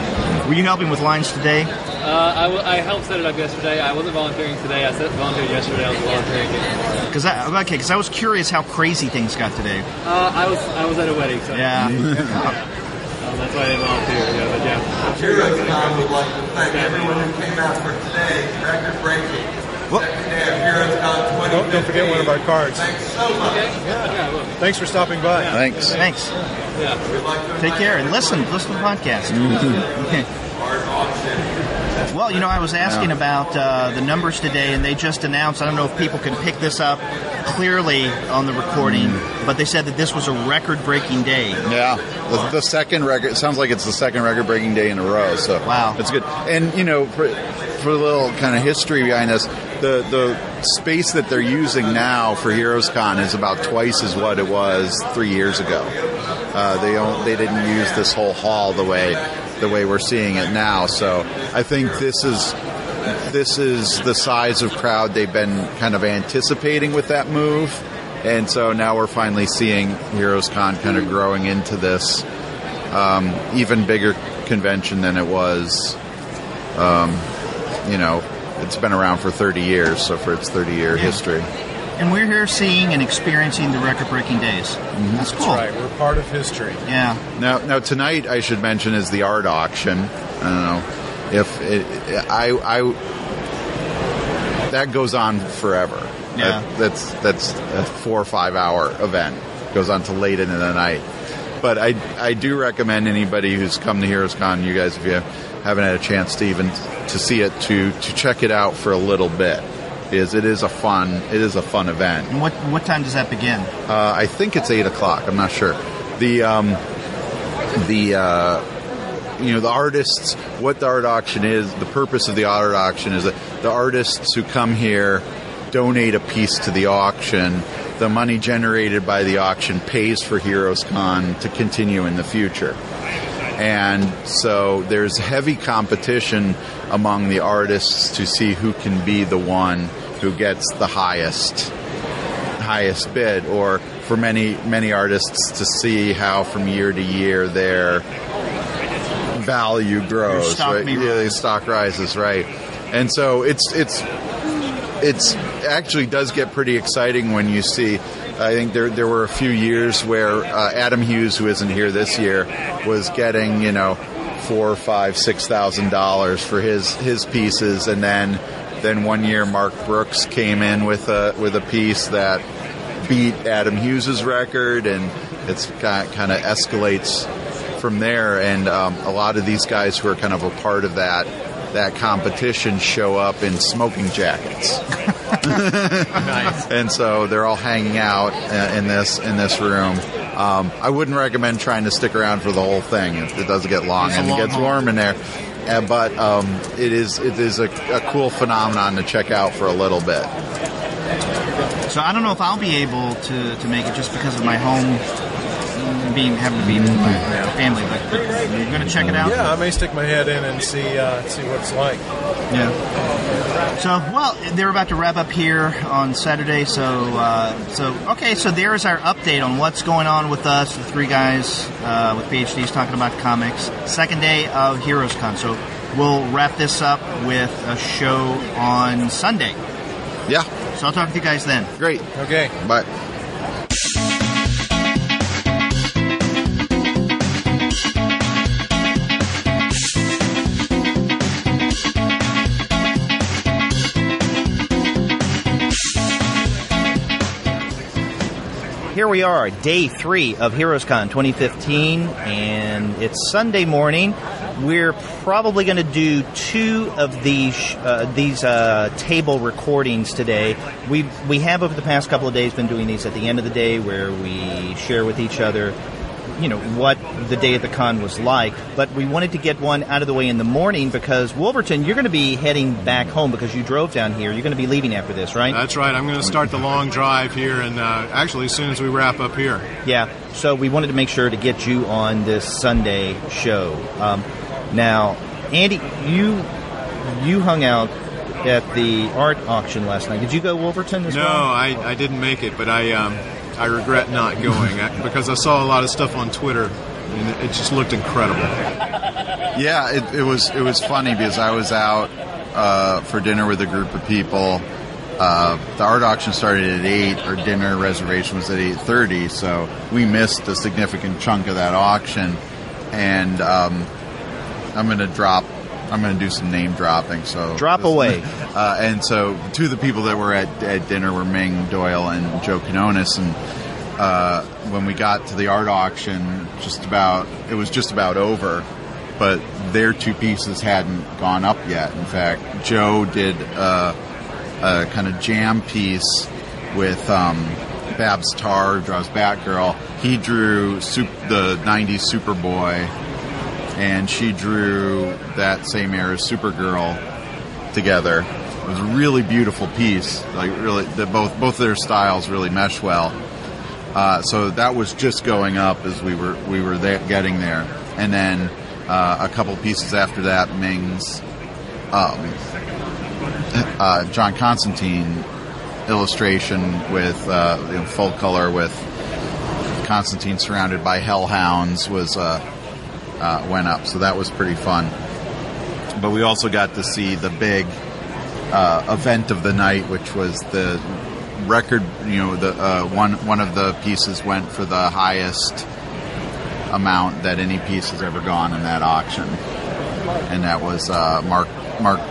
Were you helping with lines today? I helped set it up yesterday. I wasn't volunteering today. I volunteered yesterday. I was volunteering again. Because I was curious how crazy things got today. I was at a wedding. So yeah. That's why I didn't volunteer. But yeah. HeroesCon would like to thank everyone who came out for today. Record-breaking. Second day of HeroesCon 2015. Don't forget one of our cards. Thanks so much. Okay. Yeah. Thanks for stopping by. Yeah. Thanks. Yeah. Take care and listen to the podcast. Well, I was asking about the numbers today, and they just announced, I don't know if people can pick this up clearly on the recording, but they said that this was a record-breaking day. Yeah, the second record, it sounds like it's the second record-breaking day in a row, so wow. That's good. And, for a little kind of history behind this, the space that they're using now for HeroesCon is about twice as what it was 3 years ago. They didn't use this whole hall the way the way we're seeing it now. So I think this is the size of crowd they've been kind of anticipating with that move. And so now we're finally seeing HeroesCon kind of growing into this even bigger convention than it was. It's been around for 30 years, so for its 30-year history. And we're here seeing and experiencing the record-breaking days. Mm-hmm. That's cool. That's right. We're part of history. Yeah. Now tonight, I should mention, is the art auction. I don't know if that goes on forever. Yeah. That's a 4 or 5 hour event. Goes on till late into the night. But I do recommend anybody who's come to HeroesCon, you guys, if you haven't had a chance to see it, to check it out for a little bit. Because it is a fun event. And what time does that begin? I think it's 8:00. I'm not sure. The artists, what the art auction is, the purpose of the art auction is that the artists who come here donate a piece to the auction. The money generated by the auction pays for HeroesCon to continue in the future. And so there's heavy competition among the artists to see who can be the one who gets the highest bid, or for many artists to see how from year to year their value grows. Right? The stock rises, right? And so it's actually does get pretty exciting when you see. I think there were a few years where Adam Hughes, who isn't here this year, was getting $4,000, $5,000, $6,000 for his pieces, and then one year Mark Brooks came in with a piece that beat Adam Hughes's record, and it's kind of escalates from there. And a lot of these guys who are kind of a part of that competition show up in smoking jackets. Nice. And so they're all hanging out in this room. I wouldn't recommend trying to stick around for the whole thing. It does get long and it gets warm in there. But it is a cool phenomenon to check out for a little bit. So I don't know if I'll be able to make it just because of my home having to be with my family, but you're going to check it out? Yeah, I may stick my head in and see what it's like. Yeah. So, well, they're about to wrap up here on Saturday, so there's our update on what's going on with us, the three guys with PhDs talking about comics. Second day of HeroesCon, so we'll wrap this up with a show on Sunday. Yeah. So I'll talk with you guys then. Great. Okay. Bye. Here we are, day 3 of HeroesCon 2015, and it's Sunday morning. We're probably going to do 2 of these table recordings today. We have over the past couple of days been doing these at the end of the day, where we share with each other, what the day at the con was like. But we wanted to get one out of the way in the morning because, Wolverton, you're going to be heading back home because you drove down here. You're going to be leaving after this, right? That's right. I'm going to start the long drive here, and actually as soon as we wrap up here. Yeah. So we wanted to make sure to get you on this Sunday show. Now, Andy, you hung out at the art auction last night. Did you go, Wolverton, as well? No, I didn't make it, but I regret not going because I saw a lot of stuff on Twitter, and it just looked incredible. Yeah, it was funny because I was out for dinner with a group of people. The art auction started at 8. Our dinner reservation was at 8:30, so we missed a significant chunk of that auction. And I'm going to do some name dropping. So drop away. And so 2 of the people that were at dinner were Ming Doyle and Joe Quinones. And when we got to the art auction, it was just about over, but their 2 pieces hadn't gone up yet. In fact, Joe did a kind of jam piece with Babs Tarr, who draws Batgirl. He drew the 90s Superboy, and she drew that same era's Supergirl together. It was a really beautiful piece. Like really, both their styles really mesh well. So that was just going up as we were getting there, and then A couple pieces after that, Ming's John Constantine illustration with full color with Constantine surrounded by hellhounds was went up, so that was pretty fun. But we also got to see the big event of the night, which was the record. The one of the pieces went for the highest amount that any piece has ever gone in that auction, and that was Mark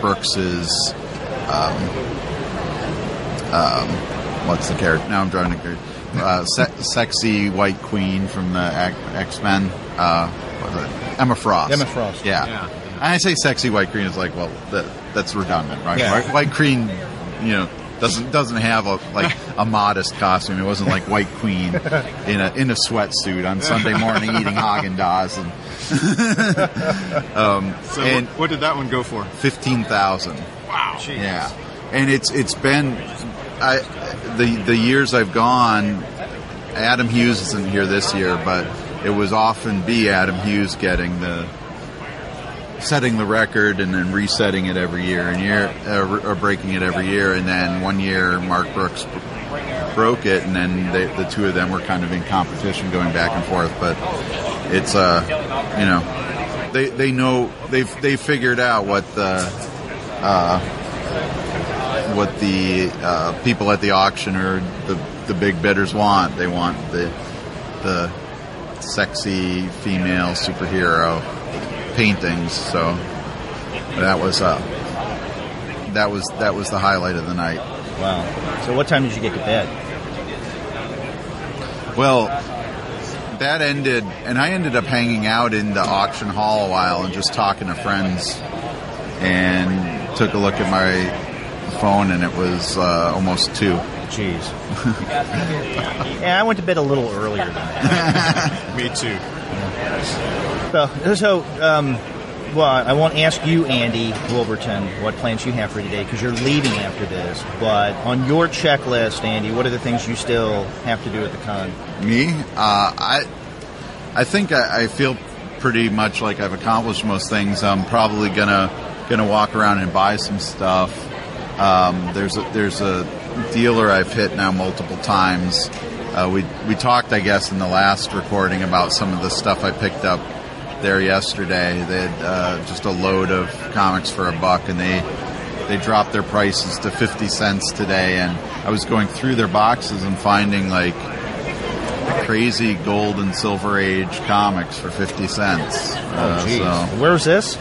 Brooks's. What's the character? Now I'm drawing a sexy white queen from the X-Men. Emma Frost. Emma Frost. Yeah. And I say sexy white queen is like, well, that's redundant, right? Yeah. White queen, doesn't have a modest costume. It wasn't like White Queen in a sweatsuit on Sunday morning eating Haagen-Dazs. And what did that one go for? $15,000. Wow. Jeez. Yeah, and it's been the years I've gone. Adam Hughes isn't here this year, but it was often Adam Hughes setting the record and then resetting it every year or breaking it every year. And then one year Mark Brooks broke it, and then the two of them were kind of in competition going back and forth. But it's they know they've figured out what the people at the auction or the big bidders want. They want the sexy female superhero paintings. So that was the highlight of the night. Wow. So what time did you get to bed? Well, that ended, and I ended up hanging out in the auction hall a while and just talking to friends, and took a look at my phone, and it was almost 2. Jeez. Yeah, I went to bed a little earlier than that. Me too. So, I won't ask you, Andy Wolverton, what plans you have for today, because you're leaving after this. But on your checklist, Andy, what are the things you still have to do at the con? Me? I think I feel pretty much like I've accomplished most things. I'm probably gonna walk around and buy some stuff. There's a dealer I've hit now multiple times. We talked, I guess, in the last recording about some of the stuff I picked up there yesterday. They had just a load of comics for $1, and they dropped their prices to 50 cents today. And I was going through their boxes and finding like crazy gold and silver age comics for 50 cents. So where's this?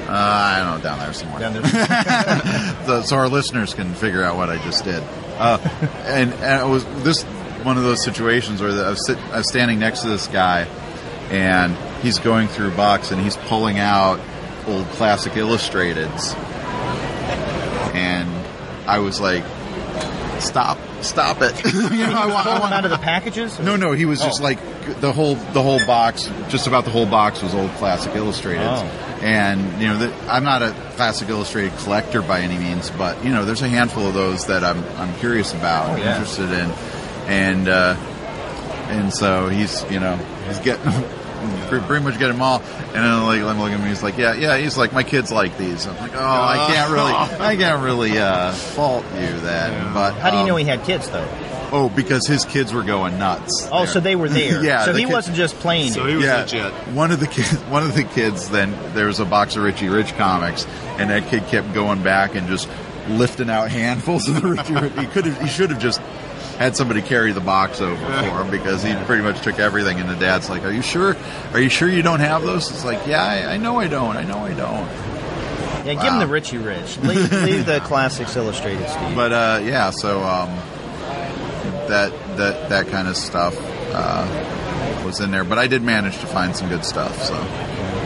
I don't know, down there somewhere. Down there. So our listeners can figure out what I just did. And it was this one of those situations where I was standing next to this guy, and he's going through a box and he's pulling out old classic illustrateds, and I was like, stop it. I want them out of the packages? No, he was just like the whole box, just about the whole box was old classic illustrateds. And I'm not a classic illustrated collector by any means, but there's a handful of those that I'm curious about, interested in, and so he's getting pretty much get them all. And then I'm looking at him, he's like, yeah. He's like, my kids like these. I'm like, I can't really fault you then. Yeah. But how do you know he had kids though? Oh, because his kids were going nuts. Oh, there. So they were there. Yeah. So he wasn't just playing. So he was legit. One of the kids. Then there was a box of Richie Rich comics, and that kid kept going back and just lifting out handfuls of the Richie Rich. He should have just had somebody carry the box over for him, because he pretty much took everything. And the dad's like, "Are you sure you don't have those?" It's like, "Yeah, I know I don't. Yeah, wow. Give him the Richie Rich. Leave the classics illustrated, Steve. But so that kind of stuff was in there. But I did manage to find some good stuff. So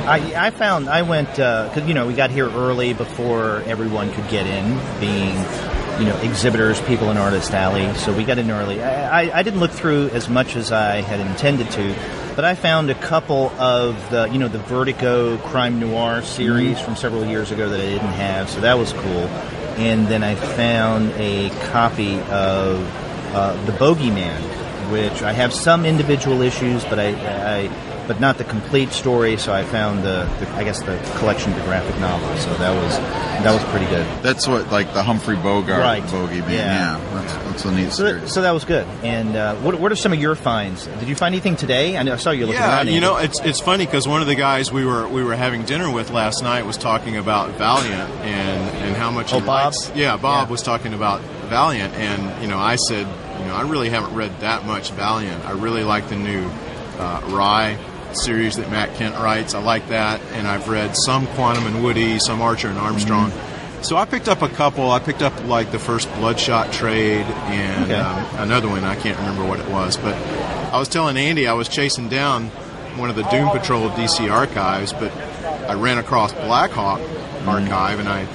I went because we got here early before everyone could get in, being exhibitors, people in Artist Alley. So we got in early. I didn't look through as much as I had intended to, but I found a couple of the Vertigo Crime Noir series from several years ago that I didn't have, so that was cool. And then I found a copy of The Bogeyman, which I have some individual issues, but I but not the complete story. So I found the collection of the graphic novels. So that was pretty good. That's what, like, the Humphrey Bogart bogey being. Yeah. That's a neat series. So that was good. And what are some of your finds? Did you find anything today? I saw you looking around. Yeah, it's funny because one of the guys we were having dinner with last night was talking about Valiant and how much he Bob? likes. Yeah, Bob was talking about Valiant, and I said, I really haven't read that much Valiant. I really like the new Rye series that Matt Kent writes. I like that, and I've read some Quantum and Woody, some Archer and Armstrong. Mm-hmm. So I picked up a couple. I picked up like the first Bloodshot trade and another one. I can't remember what it was, but I was telling Andy I was chasing down one of the Doom Patrol DC archives, but I ran across Blackhawk archive, and I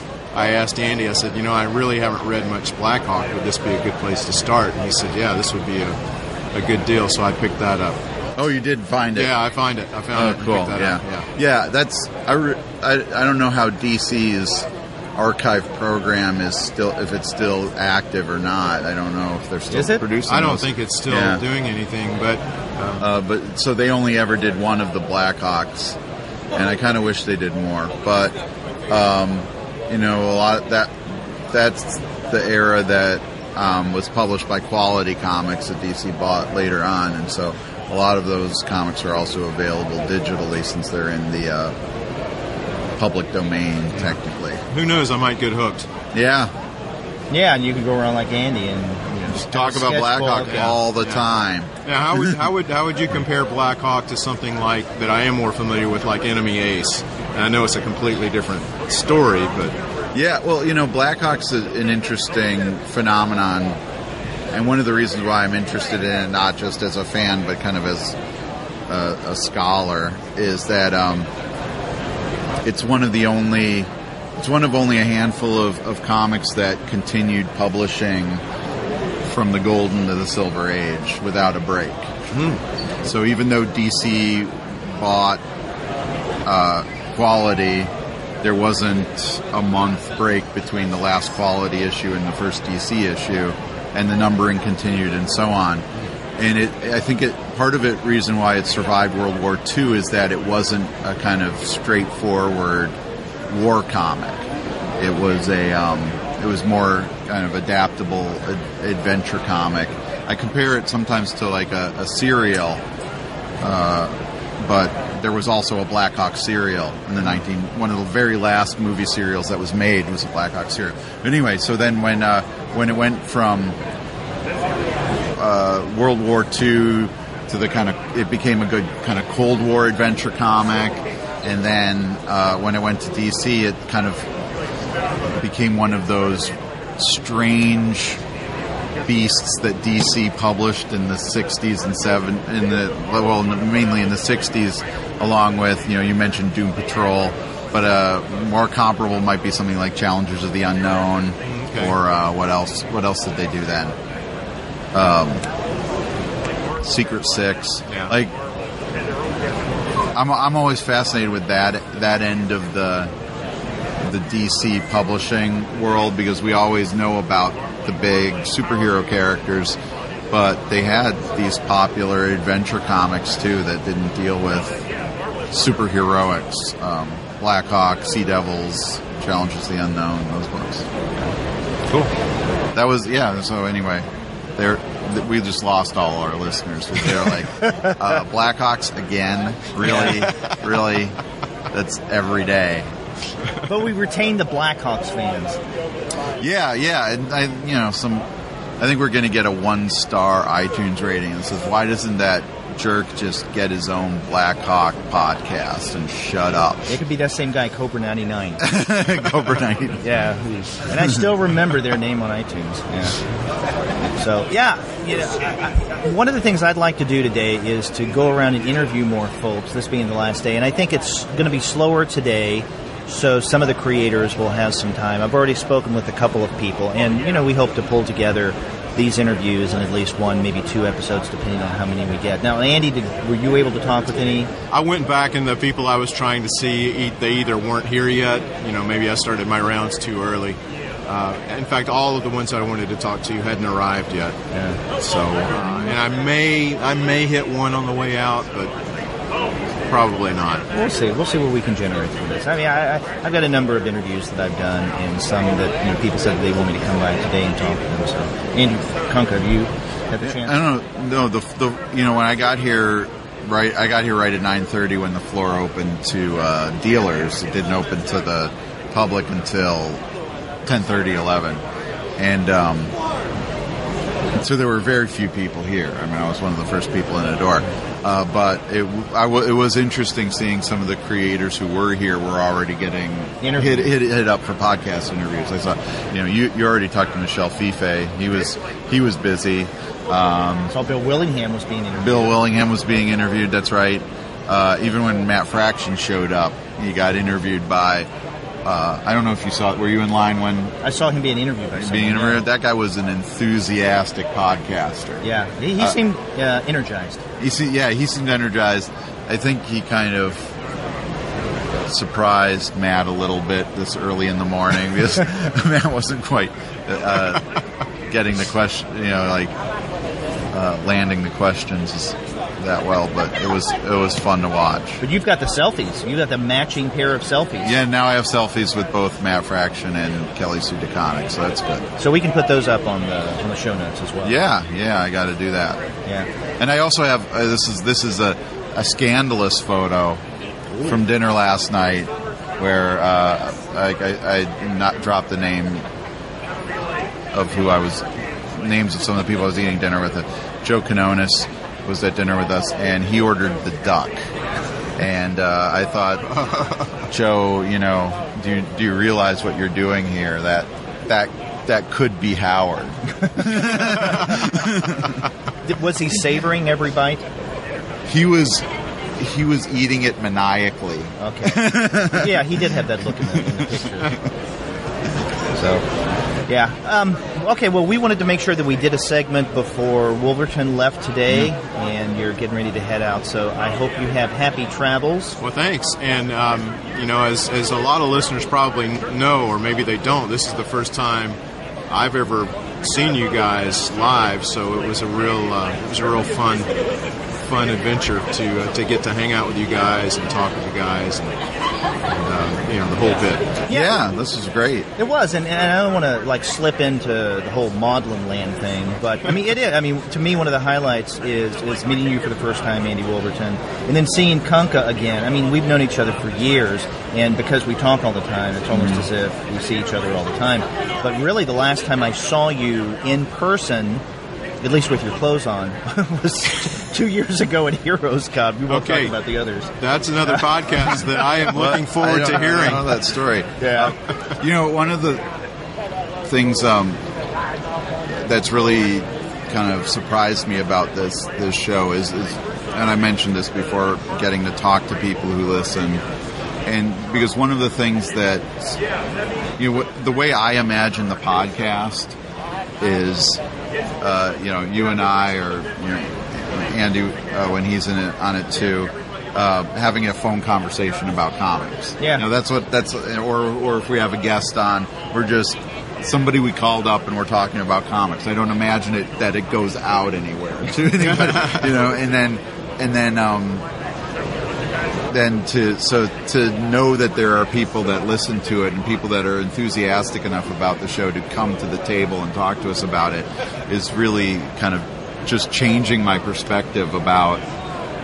asked Andy, I said, I really haven't read much Blackhawk. Would this be a good place to start? And he said, yeah, this would be a good deal. So I picked that up. Oh, you did find it? Yeah, I found it. I found it. Cool. And picked that up. Yeah. That's I don't know how DC's archive program is still, if it's still active or not. I don't know if they're still producing. I don't think it's still doing anything, but so they only ever did one of the Blackhawks, and I kind of wish they did more. But a lot of that's the era that was published by Quality Comics that DC bought later on, and so a lot of those comics are also available digitally since they're in the public domain, technically. Who knows? I might get hooked. Yeah, and you can go around like Andy and just talk about Blackhawk all the time. Now, how would you compare Blackhawk to something like that I am more familiar with, like Enemy Ace? And I know it's a completely different story, but yeah, well, Blackhawk's an interesting phenomenon, and one of the reasons why I'm interested in it, not just as a fan, but kind of as a scholar, is that it's one of only a handful of comics that continued publishing from the golden to the silver age without a break. So even though DC bought Quality, there wasn't a month break between the last Quality issue and the first DC issue, and the numbering continued and so on. And I think part of it, reason why it survived World War II, is that it wasn't a kind of straightforward war comic. It was more kind of adaptable adventure comic. I compare it sometimes to like a serial, but there was also a Blackhawk serial in one of the very last movie serials that was made was a Blackhawk serial. But anyway, so then when it went from World War II to it became a good kind of Cold War adventure comic, and then when it went to DC, it kind of became one of those strange beasts that DC published in the 60s and mainly in the 60s, along with, you mentioned Doom Patrol, but more comparable might be something like Challengers of the Unknown, or what else did they do then? Secret Six. Yeah. Like, I'm always fascinated with that end of the DC publishing world, because we always know about the big superhero characters, but they had these popular adventure comics too that didn't deal with superheroics. Blackhawk, Sea Devils, Challenges of the Unknown, those books. Cool. That was, so anyway, we just lost all our listeners because they're like, Blackhawks again? Really? Really? That's every day. But we retained the Blackhawks fans. Yeah, and I think we're going to get a 1-star iTunes rating that says, why doesn't that jerk just get his own Blackhawk podcast and shut up? It could be that same guy, Cobra 99. Cobra 99. Yeah, and I still remember their name on iTunes. Yeah. So, one of the things I'd like to do today is to go around and interview more folks, this being the last day, and I think it's going to be slower today, so some of the creators will have some time. I've already spoken with a couple of people, and, we hope to pull together these interviews in at least one, maybe 2 episodes, depending on how many we get. Now, Andy, were you able to talk with any? I went back, and the people I was trying to see, they either weren't here yet. Maybe I started my rounds too early. In fact, all of the ones that I wanted to talk to hadn't arrived yet. Yeah. So, and I may hit one on the way out, but probably not. We'll see. We'll see what we can generate from this. I mean, I've got a number of interviews that I've done, and some that people said they want me to come by today and talk to them. So, Andy Kunka, have you had the chance? I don't know. No, when I got here, I got here right at 9:30 when the floor opened to dealers. It didn't open to the public until 10:30, 11, and so there were very few people here. I mean, I was one of the first people in the door. But it was interesting seeing some of the creators who were here were already getting hit up for podcast interviews. I saw, you already talked to Michelle Fife. He was busy. So Bill Willingham was being interviewed. Bill Willingham was being interviewed. That's right. Even when Matt Fraction showed up, he got interviewed by. I don't know if you saw it. Were you in line when I saw him being interviewed? That guy was an enthusiastic podcaster. Yeah, he seemed energized. He seemed energized. I think he kind of surprised Matt a little bit this early in the morning because Matt wasn't quite getting the question, landing the questions that well, but it was fun to watch. But you've got the selfies. You got the matching pair of selfies. Yeah, now I have selfies with both Matt Fraction and Kelly Sue DeConnick, so that's good. So we can put those up on the show notes as well. Yeah, I got to do that. Yeah, and I also have this is a scandalous photo from dinner last night where I not dropped the name of names of some of the people I was eating dinner with. Joe Canonis was at dinner with us, and he ordered the duck. And I thought, Joe, do you realize what you're doing here? That could be Howard. Was he savoring every bite? He was eating it maniacally. Okay. Yeah, he did have that look in the picture. So. Yeah. Okay, well, we wanted to make sure that we did a segment before Wolverton left today, and you're getting ready to head out, so I hope you have happy travels. Well, thanks. And, as a lot of listeners probably know, or maybe they don't, this is the first time I've ever seen you guys live, so it was a real fun adventure to get to hang out with you guys and talk with you guys and the whole bit. Yeah, this was great. It was, and I don't want to slip into the whole maudlin land thing, but I mean it is. I mean, to me, one of the highlights is meeting you for the first time, Andy Wolverton, and then seeing Kunka again. I mean, we've known each other for years, and because we talk all the time, it's almost as if we see each other all the time. But really, the last time I saw you in person, at least with your clothes on, was 2 years ago at HeroesCon. We won't talk about the others. That's another podcast that I am looking forward to hearing. I know that story. Yeah. One of the things that's really kind of surprised me about this show is, and I mentioned this before, getting to talk to people who listen. And because one of the things that, the way I imagine the podcast is, you and I, or Andy when he's on it too, having a phone conversation about comics. Yeah, or if we have a guest on, we're just somebody we called up and we're talking about comics. I don't imagine that it goes out anywhere to anybody, then to know that there are people that listen to it and people that are enthusiastic enough about the show to come to the table and talk to us about it is really kind of just changing my perspective about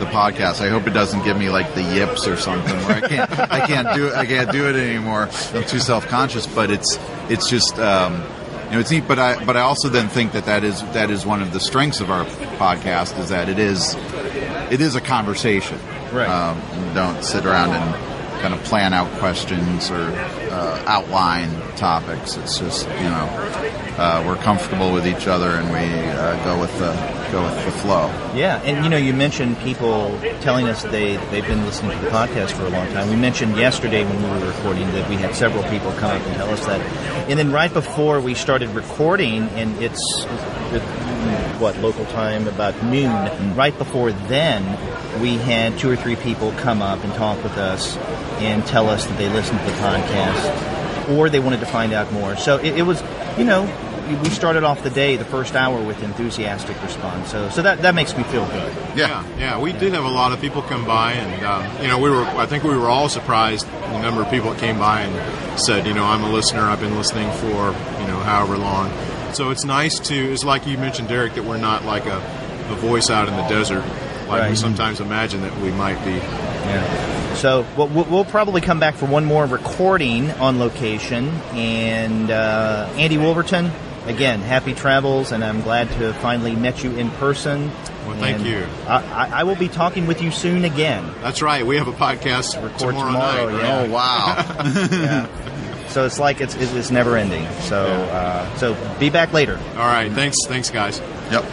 the podcast. I hope it doesn't give me the yips or something where I can't do it anymore. I'm too self-conscious, but it's just it's neat. But I also then think that is one of the strengths of our podcast, is that it is a conversation. Right. Don't sit around and kind of plan out questions or outline topics. It's just we're comfortable with each other and we go with the flow. Yeah, and you mentioned people telling us they've been listening to the podcast for a long time. We mentioned yesterday when we were recording that we had several people come up and tell us that. And then right before we started recording, and it's local time about noon. Right before then, we had 2 or 3 people come up and talk with us and tell us that they listened to the podcast or they wanted to find out more. So it was, we started off the first hour with enthusiastic response. So that makes me feel good. Yeah. We did have a lot of people come by, and I think we were all surprised the number of people that came by and said, I'm a listener. I've been listening for however long. So it's nice it's like you mentioned, Derek, that we're not like a voice out in the desert like we sometimes imagine that we might be. Yeah. So we'll probably come back for one more recording on location. And Andy Wolverton, again, happy travels, and I'm glad to have finally met you in person. Well, thank you. I will be talking with you soon again. That's right. We have a podcast to record tomorrow night. Right? Yeah. Oh, wow. Yeah. So it's like it's never ending. So be back later. All right. Thanks, guys. Yep.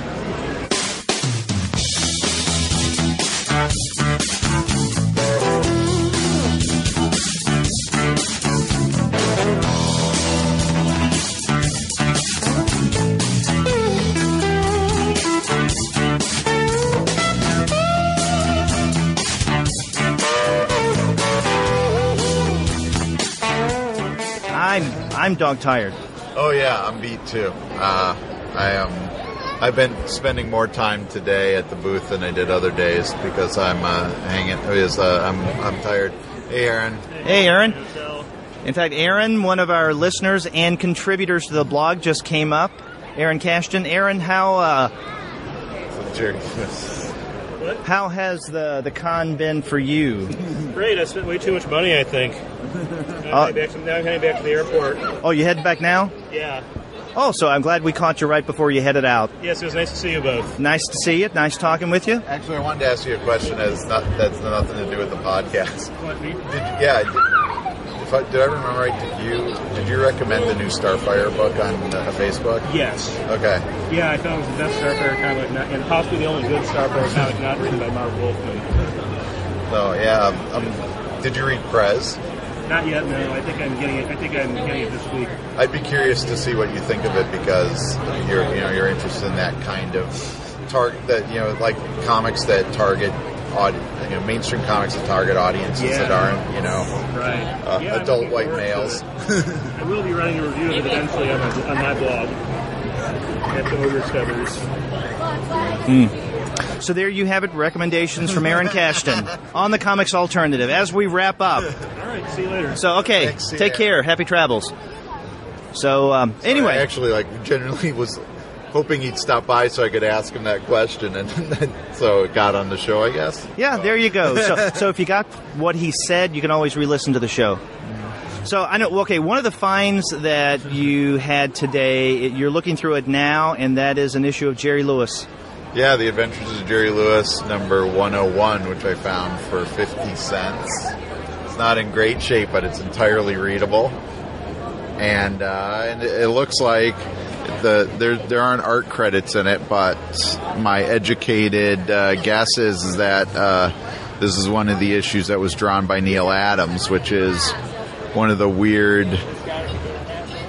I'm dog tired. Oh yeah, I'm beat too. I've been spending more time today at the booth than I did other days because I'm tired. Hey, Aaron. Hey, Aaron. In fact, Aaron, one of our listeners and contributors to the blog, just came up. Aaron Cashton. Aaron, how has the con been for you? Great. I spent way too much money, I think. Now I'm heading back to the airport. Oh, you heading back now? Yeah. Oh, so I'm glad we caught you right before you headed out. Yes, it was nice to see you both. Nice to see you. Nice talking with you. Actually, I wanted to ask you a question that's nothing to do with the podcast. What, me? Did I remember right? Did you recommend the new Starfire book on Facebook? Yes. Okay. Yeah, I thought it was the best Starfire comic, and possibly the only good Starfire comic not written by Mark Wolfman. So yeah, did you read Prez? Not yet, no. I think I'm getting it this week. I'd be curious to see what you think of it because you're interested in that kind of like comics that target mainstream comics that target audiences that aren't adult white males. I will be writing a review of it eventually on my blog at the Ogre Discoveries. So there you have it, recommendations from Aaron Cashton on the Comics Alternative as we wrap up. All right, see you later. So, okay, Thanks, take care. Happy travels. So, anyway. I actually, genuinely was hoping he'd stop by so I could ask him that question, and so it got on the show, I guess. Yeah, there you go. So if you got what he said, you can always re-listen to the show. So, I know, okay, one of the finds that you had today, you're looking through it now, and that is an issue of Jerry Lewis. Yeah, The Adventures of Jerry Lewis, number 101, which I found for 50 cents. It's not in great shape, but it's entirely readable. And it looks like there aren't art credits in it, but my educated guess is that this is one of the issues that was drawn by Neil Adams, which is one of the weird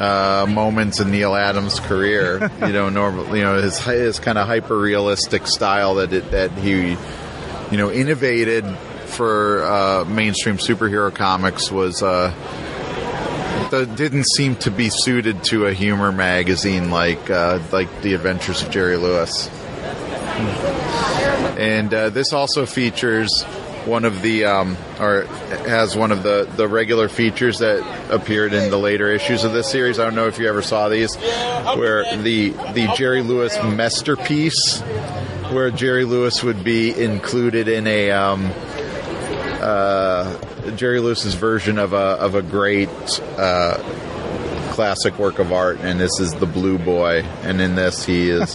moments in Neil Adams' career. His kind of hyper realistic style that he innovated for mainstream superhero comics was that didn't seem to be suited to a humor magazine like The Adventures of Jerry Lewis. And this also features one of the has one of the regular features that appeared in the later issues of this series. I don't know if you ever saw these, where the Jerry Lewis masterpiece, where Jerry Lewis would be included in a Jerry Lewis's version of a great classic work of art, and this is the Blue Boy. And in this, he is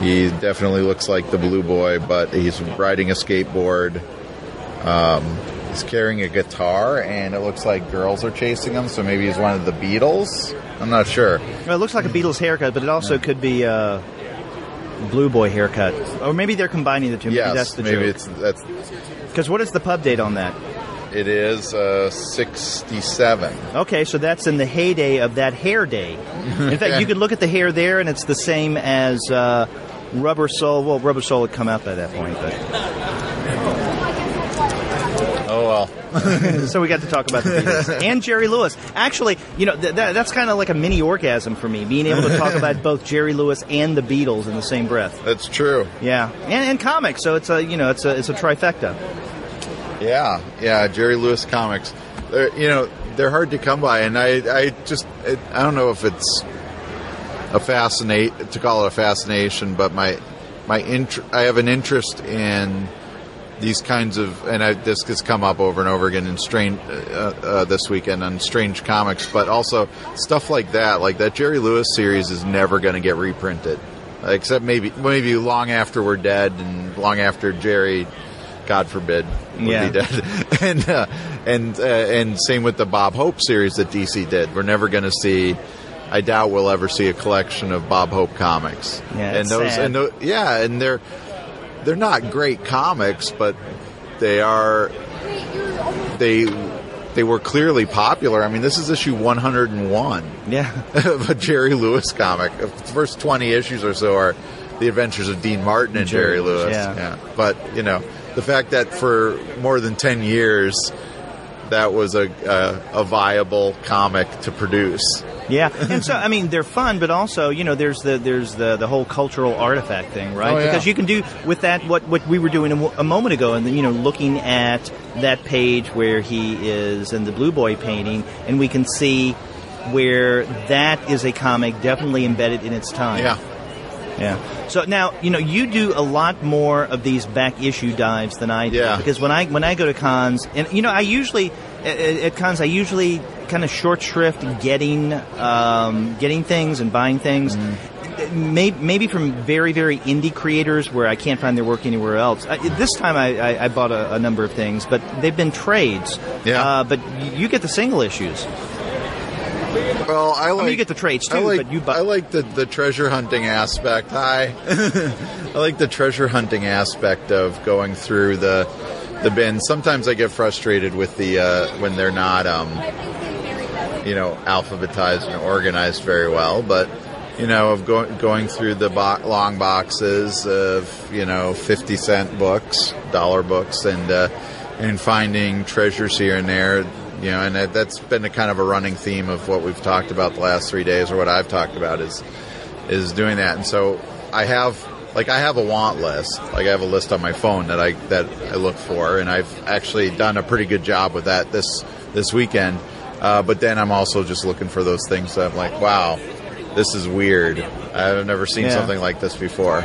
he definitely looks like the Blue Boy, but he's riding a skateboard. He's carrying a guitar, and it looks like girls are chasing him, so maybe he's one of the Beatles? I'm not sure. Well, it looks like a Beatles haircut, but it also could be a Blue Boy haircut. Or maybe they're combining the two. Maybe that's the joke. That's... Because what is the pub date on that? It is 67. Okay, so that's in the heyday of that hair day. In fact, you could look at the hair there, and it's the same as Rubber Soul. Well, Rubber Soul had come out by that point, but... Oh, well. So we got to talk about the Beatles. And Jerry Lewis. Actually, that's kind of like a mini orgasm for me, being able to talk about both Jerry Lewis and the Beatles in the same breath. That's true. Yeah. And comics, so it's a trifecta. Yeah, Jerry Lewis comics. They're hard to come by, and I don't know if it's to call it a fascination, but I have an interest in these kinds of, and this has come up over and over again in this weekend on Strange Comics, but also stuff like that Jerry Lewis series is never going to get reprinted, except maybe long after we're dead and long after Jerry, God forbid, would be dead. And same with the Bob Hope series that DC did. We're never going to see. I doubt we'll ever see a collection of Bob Hope comics. Yeah, and those, sad. And they're not great comics, but they are. They were clearly popular. I mean, this is issue 101. Yeah, of a Jerry Lewis comic. The first 20 issues or so are the adventures of Dean Martin and Jerry Lewis. Yeah. But the fact that for more than 10 years that was a viable comic to produce. Yeah, and so I mean they're fun, but also there's the whole cultural artifact thing, right? Oh, yeah. Because you can do with that what we were doing a moment ago, and looking at that page where he is in the Blue Boy painting, and we can see where that is a comic definitely embedded in its time. Yeah. So now, you do a lot more of these back issue dives than I do. Yeah. Because when I go to cons, and I usually at cons kind of short shrift getting things and buying things. Maybe from very, very indie creators where I can't find their work anywhere else. This time I bought a number of things, but they've been trades. Yeah. But you get the single issues. Well, you get the trades too, I like the treasure hunting aspect. I like the treasure hunting aspect of going through the bin. Sometimes I get frustrated with the when they're not alphabetized and organized very well, but of going through the long boxes of 50-cent books, dollar books, and finding treasures here and there. And that's been a kind of a running theme of what we've talked about the last 3 days, or what I've talked about is doing that. And so I have a want list. I have a list on my phone that I look for, and I've actually done a pretty good job with that this weekend. But then I'm also just looking for those things that I'm like, wow, this is weird. I've never seen something like this before.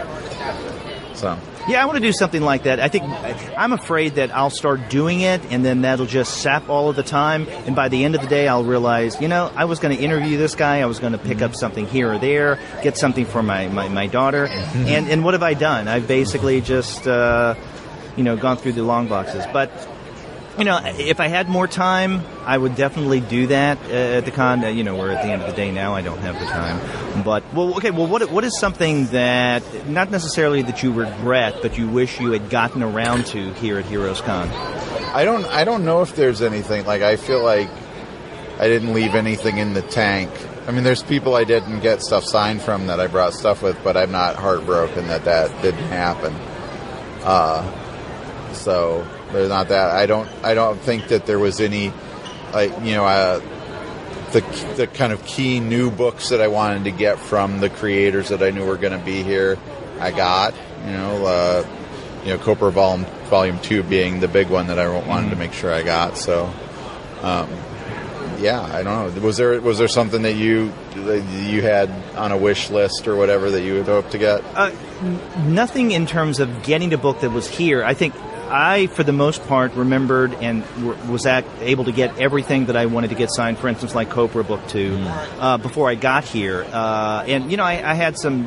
So. Yeah, I want to do something like that. I think I'm afraid that I'll start doing it, and then that'll just sap all of the time. And by the end of the day, I'll realize, I was going to interview this guy. I was going to pick up something here or there, get something for my daughter. And what have I done? I've basically just, gone through the long boxes. But, if I had more time, I would definitely do that at the con. We're at the end of the day now. I don't have the time. But, what is something that, not necessarily that you regret, but you wish you had gotten around to here at HeroesCon? I don't know if there's anything. I feel like I didn't leave anything in the tank. I mean, there's people I didn't get stuff signed from that I brought stuff with, but I'm not heartbroken that didn't happen. So there's not that. I don't think that there was any, the kind of key new books that I wanted to get from the creators that I knew were going to be here. I got, Cooper Volume 2 being the big one that I wanted to make sure I got. So, I don't know. Was there something that you had on a wish list or whatever that you would hope to get? Nothing in terms of getting a book that was here. I think I, for the most part, remembered and was able to get everything that I wanted to get signed, for instance, like Cobra Book 2, before I got here. I had some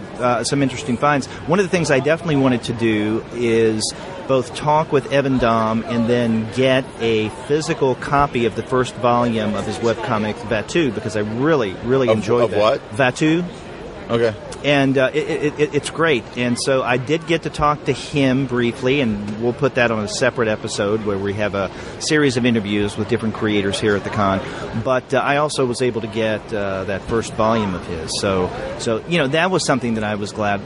interesting finds. One of the things I definitely wanted to do is both talk with Evan Dom and then get a physical copy of the first volume of his webcomic, Vatu, because I really, really enjoyed that. What? Vatu. Okay. And it's great. And so I did get to talk to him briefly, and we'll put that on a separate episode where we have a series of interviews with different creators here at the con. But I also was able to get that first volume of his. So that was something that I was glad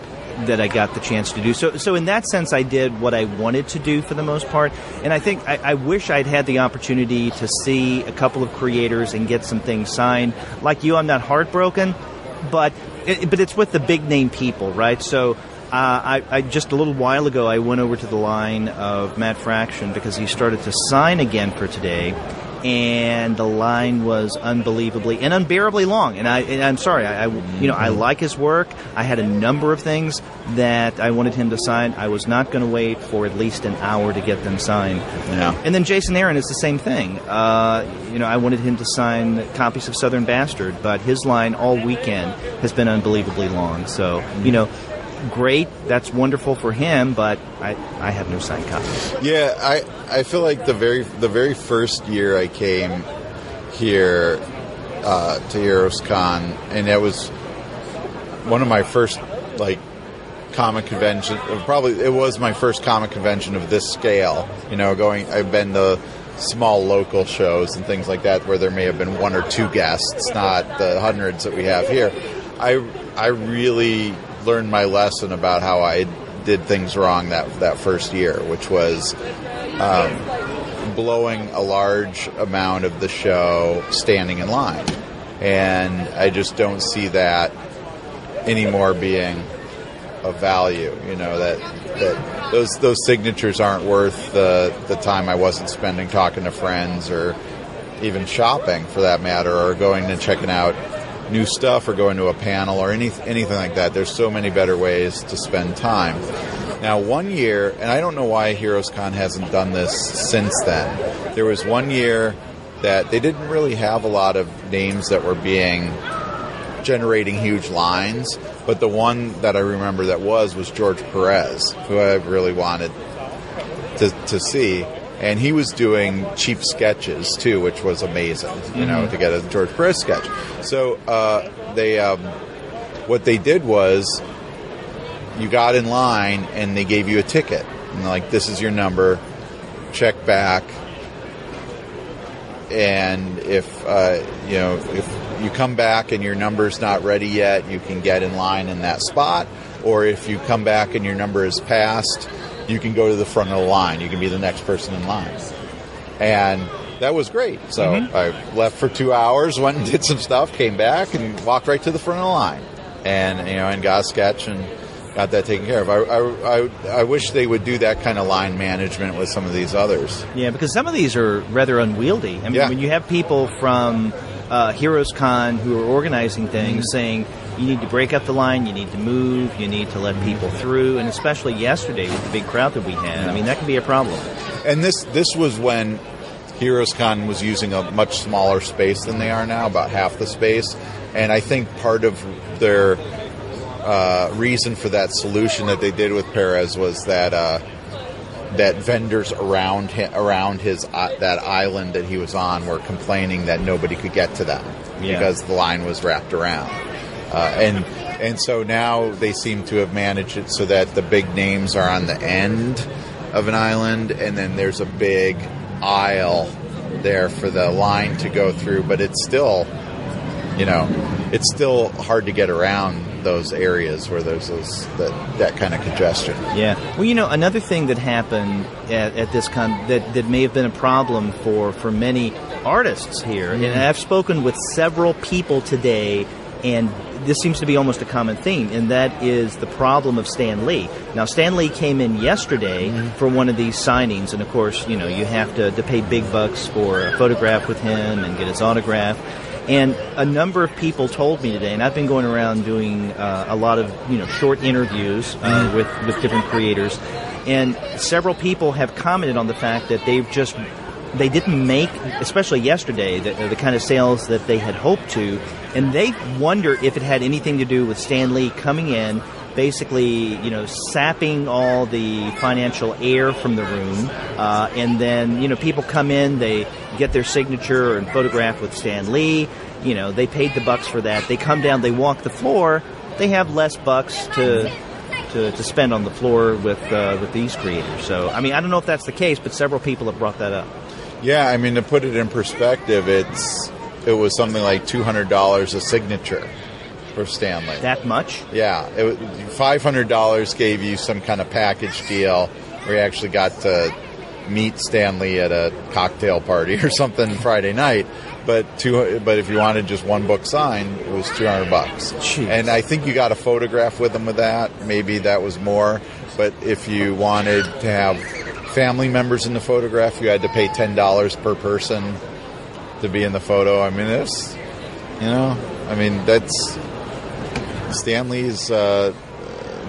that I got the chance to do. So in that sense, I did what I wanted to do for the most part. And I think I wish I'd had the opportunity to see a couple of creators and get some things signed. Like you, I'm not heartbroken, but it's with the big name people, right? So I just a little while ago, I went over to the line of Matt Fraction because he started to sign again for today. And the line was unbelievably and unbearably long. And I'm sorry, I like his work. I had a number of things that I wanted him to sign. I was not going to wait for at least an hour to get them signed. Yeah. And then Jason Aaron is the same thing. I wanted him to sign copies of Southern Bastard, but his line all weekend has been unbelievably long. So, great, that's wonderful for him, but I have no signed copies. Yeah, I feel like the very first year I came here to HeroesCon, and that was one of my first comic convention. Probably it was my first comic convention of this scale. I've been to small local shows and things like that where there may have been one or two guests, not the hundreds that we have here. I really learned my lesson about how I did things wrong that first year, which was blowing a large amount of the show standing in line. And I just don't see that anymore being of value. That those signatures aren't worth the time I wasn't spending talking to friends or even shopping for that matter, or going and checking out new stuff or going to a panel or anything like that. There's so many better ways to spend time. Now, one year, and I don't know why HeroesCon hasn't done this since then, there was one year that they didn't really have a lot of names that were generating huge lines, but the one that I remember that was George Perez, who I really wanted to see. And he was doing cheap sketches, too, which was amazing, to get a George Perez sketch. So what they did was you got in line and they gave you a ticket. And like, this is your number, check back. And if you come back and your number's not ready yet, you can get in line in that spot. Or if you come back and your number is passed, you can go to the front of the line. You can be the next person in line. And that was great. So I left for 2 hours, went and did some stuff, came back, and walked right to the front of the line. And got a sketch and got that taken care of. I wish they would do that kind of line management with some of these others. Yeah, because some of these are rather unwieldy. I mean, when you have people from HeroesCon who are organizing things saying, you need to break up the line, you need to move, you need to let people through, and especially yesterday with the big crowd that we had. I mean, that can be a problem. And this was when HeroesCon was using a much smaller space than they are now, about half the space. And I think part of their reason for that solution that they did with Perez was that vendors around his that island that he was on were complaining that nobody could get to them because the line was wrapped around. And so now they seem to have managed it so that the big names are on the end of an island, and then there's a big aisle there for the line to go through. But it's still, it's still hard to get around those areas where there's that kind of congestion. Yeah. Well, another thing that happened at this con that may have been a problem for many artists here, and I've spoken with several people today, and this seems to be almost a common theme, and that is the problem of Stan Lee. Now, Stan Lee came in yesterday for one of these signings, and of course, you have to pay big bucks for a photograph with him and get his autograph. And a number of people told me today, and I've been going around doing a lot of short interviews with different creators, and several people have commented on the fact that they didn't make, especially yesterday, the kind of sales that they had hoped to, and they wonder if it had anything to do with Stan Lee coming in, basically, sapping all the financial air from the room, and then, people come in, they get their signature and photograph with Stan Lee, they paid the bucks for that, they come down, they walk the floor, they have less bucks to spend on the floor with these creators. So, I mean, I don't know if that's the case, but several people have brought that up. Yeah, I mean, to put it in perspective, it was something like $200 a signature for Stanley. That much? Yeah, $500 gave you some kind of package deal where you actually got to meet Stanley at a cocktail party or something Friday night. But if you wanted just one book signed, it was $200. Jeez. And I think you got a photograph with him with that. Maybe that was more. But if you wanted to have family members in the photograph, you had to pay $10 per person to be in the photo. I mean, that's Stanley's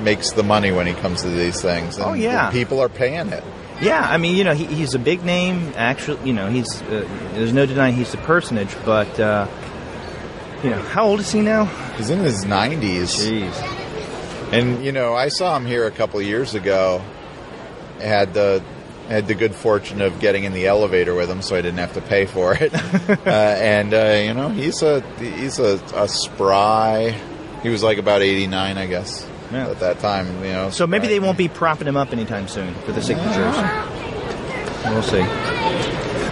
makes the money when he comes to these things. And the people are paying it. Yeah, I mean, he's a big name. Actually, he's there's no denying he's a personage. But how old is he now? He's in his 90s. Jeez. And I saw him here a couple of years ago. Had the good fortune of getting in the elevator with him, so I didn't have to pay for it. He's a spry. He was like about 89, I guess. Yeah. At that time, So maybe they won't be propping him up anytime soon for the signatures. We'll see.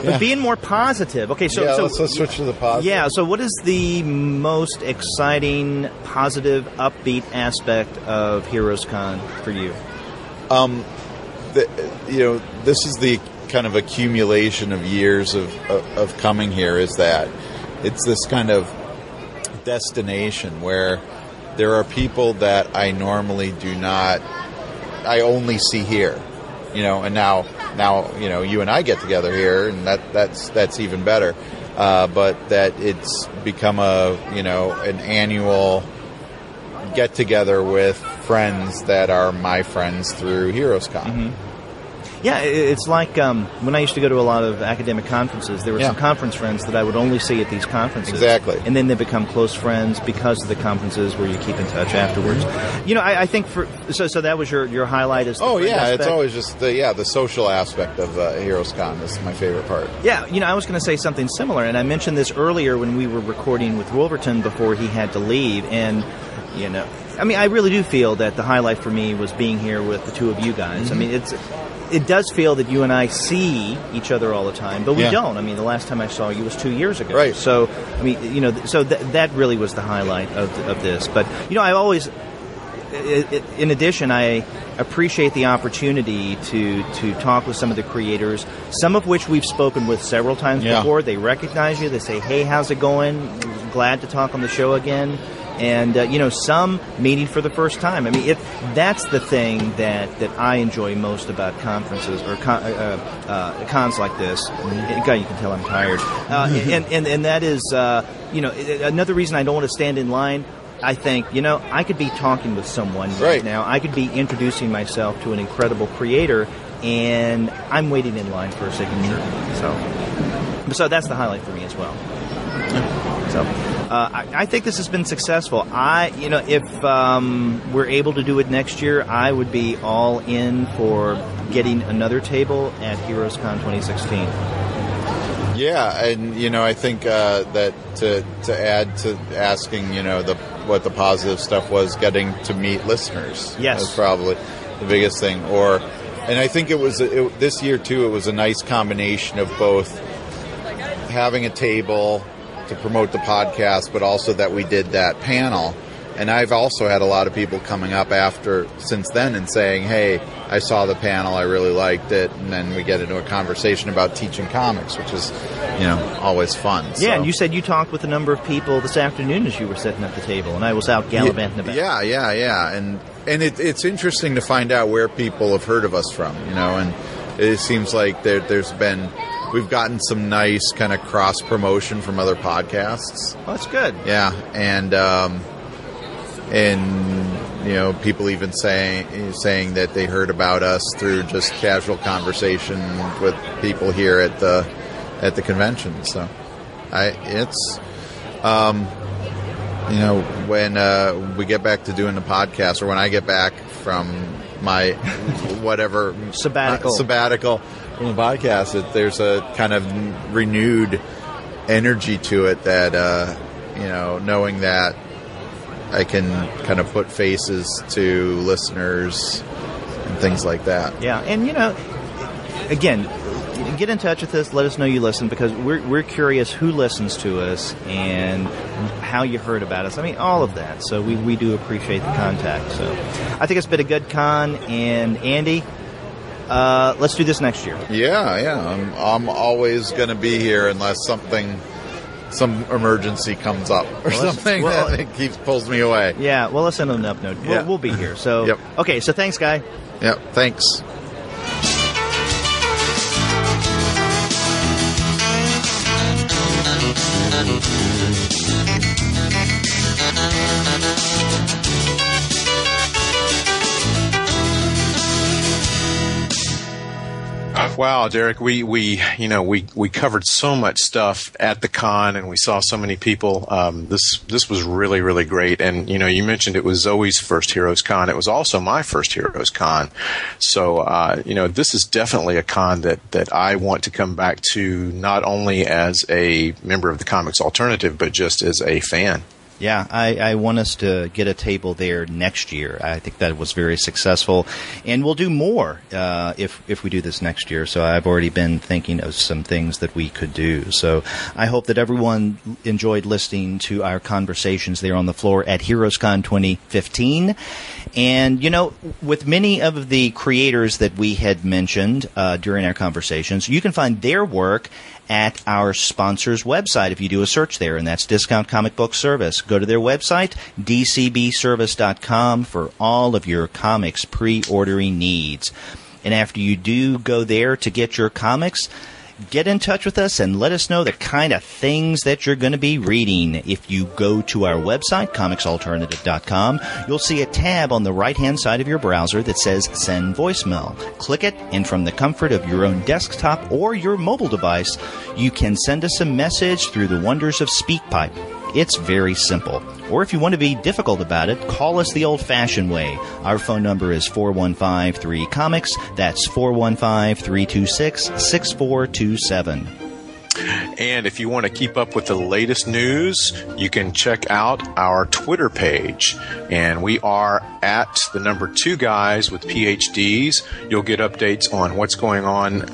But being more positive. Okay, so let's switch to the positive. Yeah. So, what is the most exciting, positive, upbeat aspect of HeroesCon for you? This is the kind of accumulation of years of coming here. Is that it's this kind of destination where there are people that I normally I only see here, and now you and I get together here, and that's even better. But that it's become an annual get together with friends that are my friends through HeroesCon. Mm-hmm. Yeah, it's like when I used to go to a lot of academic conferences, there were some conference friends that I would only see at these conferences. Exactly. And then they become close friends because of the conferences where you keep in touch afterwards. I think so that was your highlight is the it's always just the social aspect of HeroesCon is my favorite part. Yeah, I was going to say something similar, and I mentioned this earlier when we were recording with Wolverton before he had to leave, and I really do feel that the highlight for me was being here with the two of you guys. Mm-hmm. It does feel that you and I see each other all the time, but we don't. The last time I saw you was 2 years ago. Right. So, that really was the highlight of this. But, I always, in addition, I appreciate the opportunity to talk with some of the creators, some of which we've spoken with several times before. They recognize you. They say, hey, how's it going? Glad to talk on the show again. And, some meeting for the first time. That's the thing that I enjoy most about conferences or cons like this. God, you can tell I'm tired. And that is, another reason I don't want to stand in line. I think, I could be talking with someone right now. I could be introducing myself to an incredible creator, and I'm waiting in line for a signature. So that's the highlight for me as well. So I think this has been successful. If we're able to do it next year, I would be all in for getting another table at HeroesCon 2016. Yeah, and I think that to add to asking, what the positive stuff was, getting to meet listeners. Yes, was probably the biggest thing. And I think it was this year too. It was a nice combination of both having a table to promote the podcast, but also that we did that panel. And I've also had a lot of people coming up since then and saying, hey, I saw the panel, I really liked it. And then we get into a conversation about teaching comics, which is, always fun. Yeah, and you said you talked with a number of people this afternoon as you were setting up the table, and I was out gallivanting about. Yeah. And it's interesting to find out where people have heard of us from, and it seems like we've gotten some nice kind of cross promotion from other podcasts. Oh, that's good. Yeah, and people even saying that they heard about us through just casual conversation with people here at the convention. So, when we get back to doing the podcast, or when I get back from my whatever sabbatical from the podcast, there's a kind of renewed energy to it that knowing that I can kind of put faces to listeners and things like that. Yeah, and again, get in touch with us. Let us know you listen, because we're curious who listens to us and how you heard about us. I mean, all of that. So we do appreciate the contact. So I think it's been a good con. And Andy, let's do this next year. Yeah. I'm always going to be here unless some emergency comes up or something that pulls me away. Yeah, well, let's send them an up note. We'll be here. So, yep. Okay, so thanks, Guy. Yep, thanks. Wow, Derek, we covered so much stuff at the con, and we saw so many people. This was really, really great. And you mentioned it was Zoe's first HeroesCon. It was also my first HeroesCon. So this is definitely a con that I want to come back to, not only as a member of the Comics Alternative, but just as a fan. Yeah, I want us to get a table there next year. I think that was very successful, and we'll do more if we do this next year. So I've already been thinking of some things that we could do. So I hope that everyone enjoyed listening to our conversations there on the floor at HeroesCon 2015. And, with many of the creators that we had mentioned during our conversations, you can find their work at our sponsor's website if you do a search there, and that's Discount Comic Book Service. Go to their website, dcbservice.com, for all of your comics pre-ordering needs. And after you do go there to get your comics, get in touch with us and let us know the kind of things that you're going to be reading. If you go to our website, comicsalternative.com, you'll see a tab on the right-hand side of your browser that says Send Voicemail. Click it, and from the comfort of your own desktop or your mobile device, you can send us a message through the wonders of SpeakPipe. It's very simple. Or if you want to be difficult about it, call us the old-fashioned way. Our phone number is 415-3-COMICS. That's 415-326-6427. And if you want to keep up with the latest news, you can check out our Twitter page. And we are at the number 2 guys with PhDs. You'll get updates on what's going on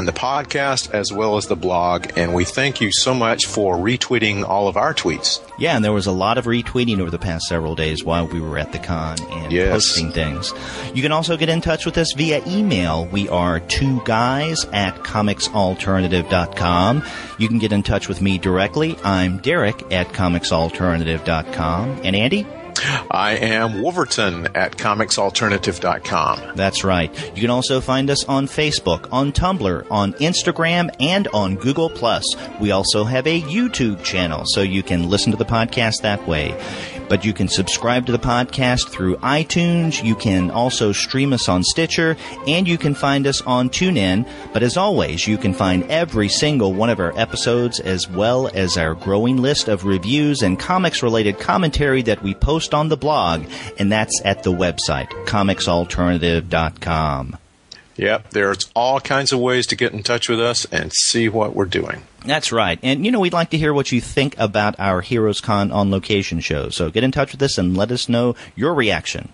the podcast as well as the blog, and we thank you so much for retweeting all of our tweets. Yeah, and there was a lot of retweeting over the past several days while we were at the con and posting things. You can also get in touch with us via email. We are 2guys@comicsalternative.com. You can get in touch with me directly. I'm Derek at comicsalternative.com. And Andy? I am Wolverton at comicsalternative.com. That's right. You can also find us on Facebook, on Tumblr, on Instagram, and on Google+. We also have a YouTube channel, so you can listen to the podcast that way. But you can subscribe to the podcast through iTunes. You can also stream us on Stitcher, and you can find us on TuneIn. But as always, you can find every single one of our episodes, as well as our growing list of reviews and comics-related commentary that we post on the blog, and that's at the website, comicsalternative.com. Yep, there's all kinds of ways to get in touch with us and see what we're doing. That's right. And, we'd like to hear what you think about our HeroesCon on location show. So get in touch with us and let us know your reaction.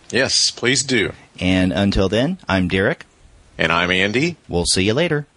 Yes, please do. And until then, I'm Derek. And I'm Andy. We'll see you later.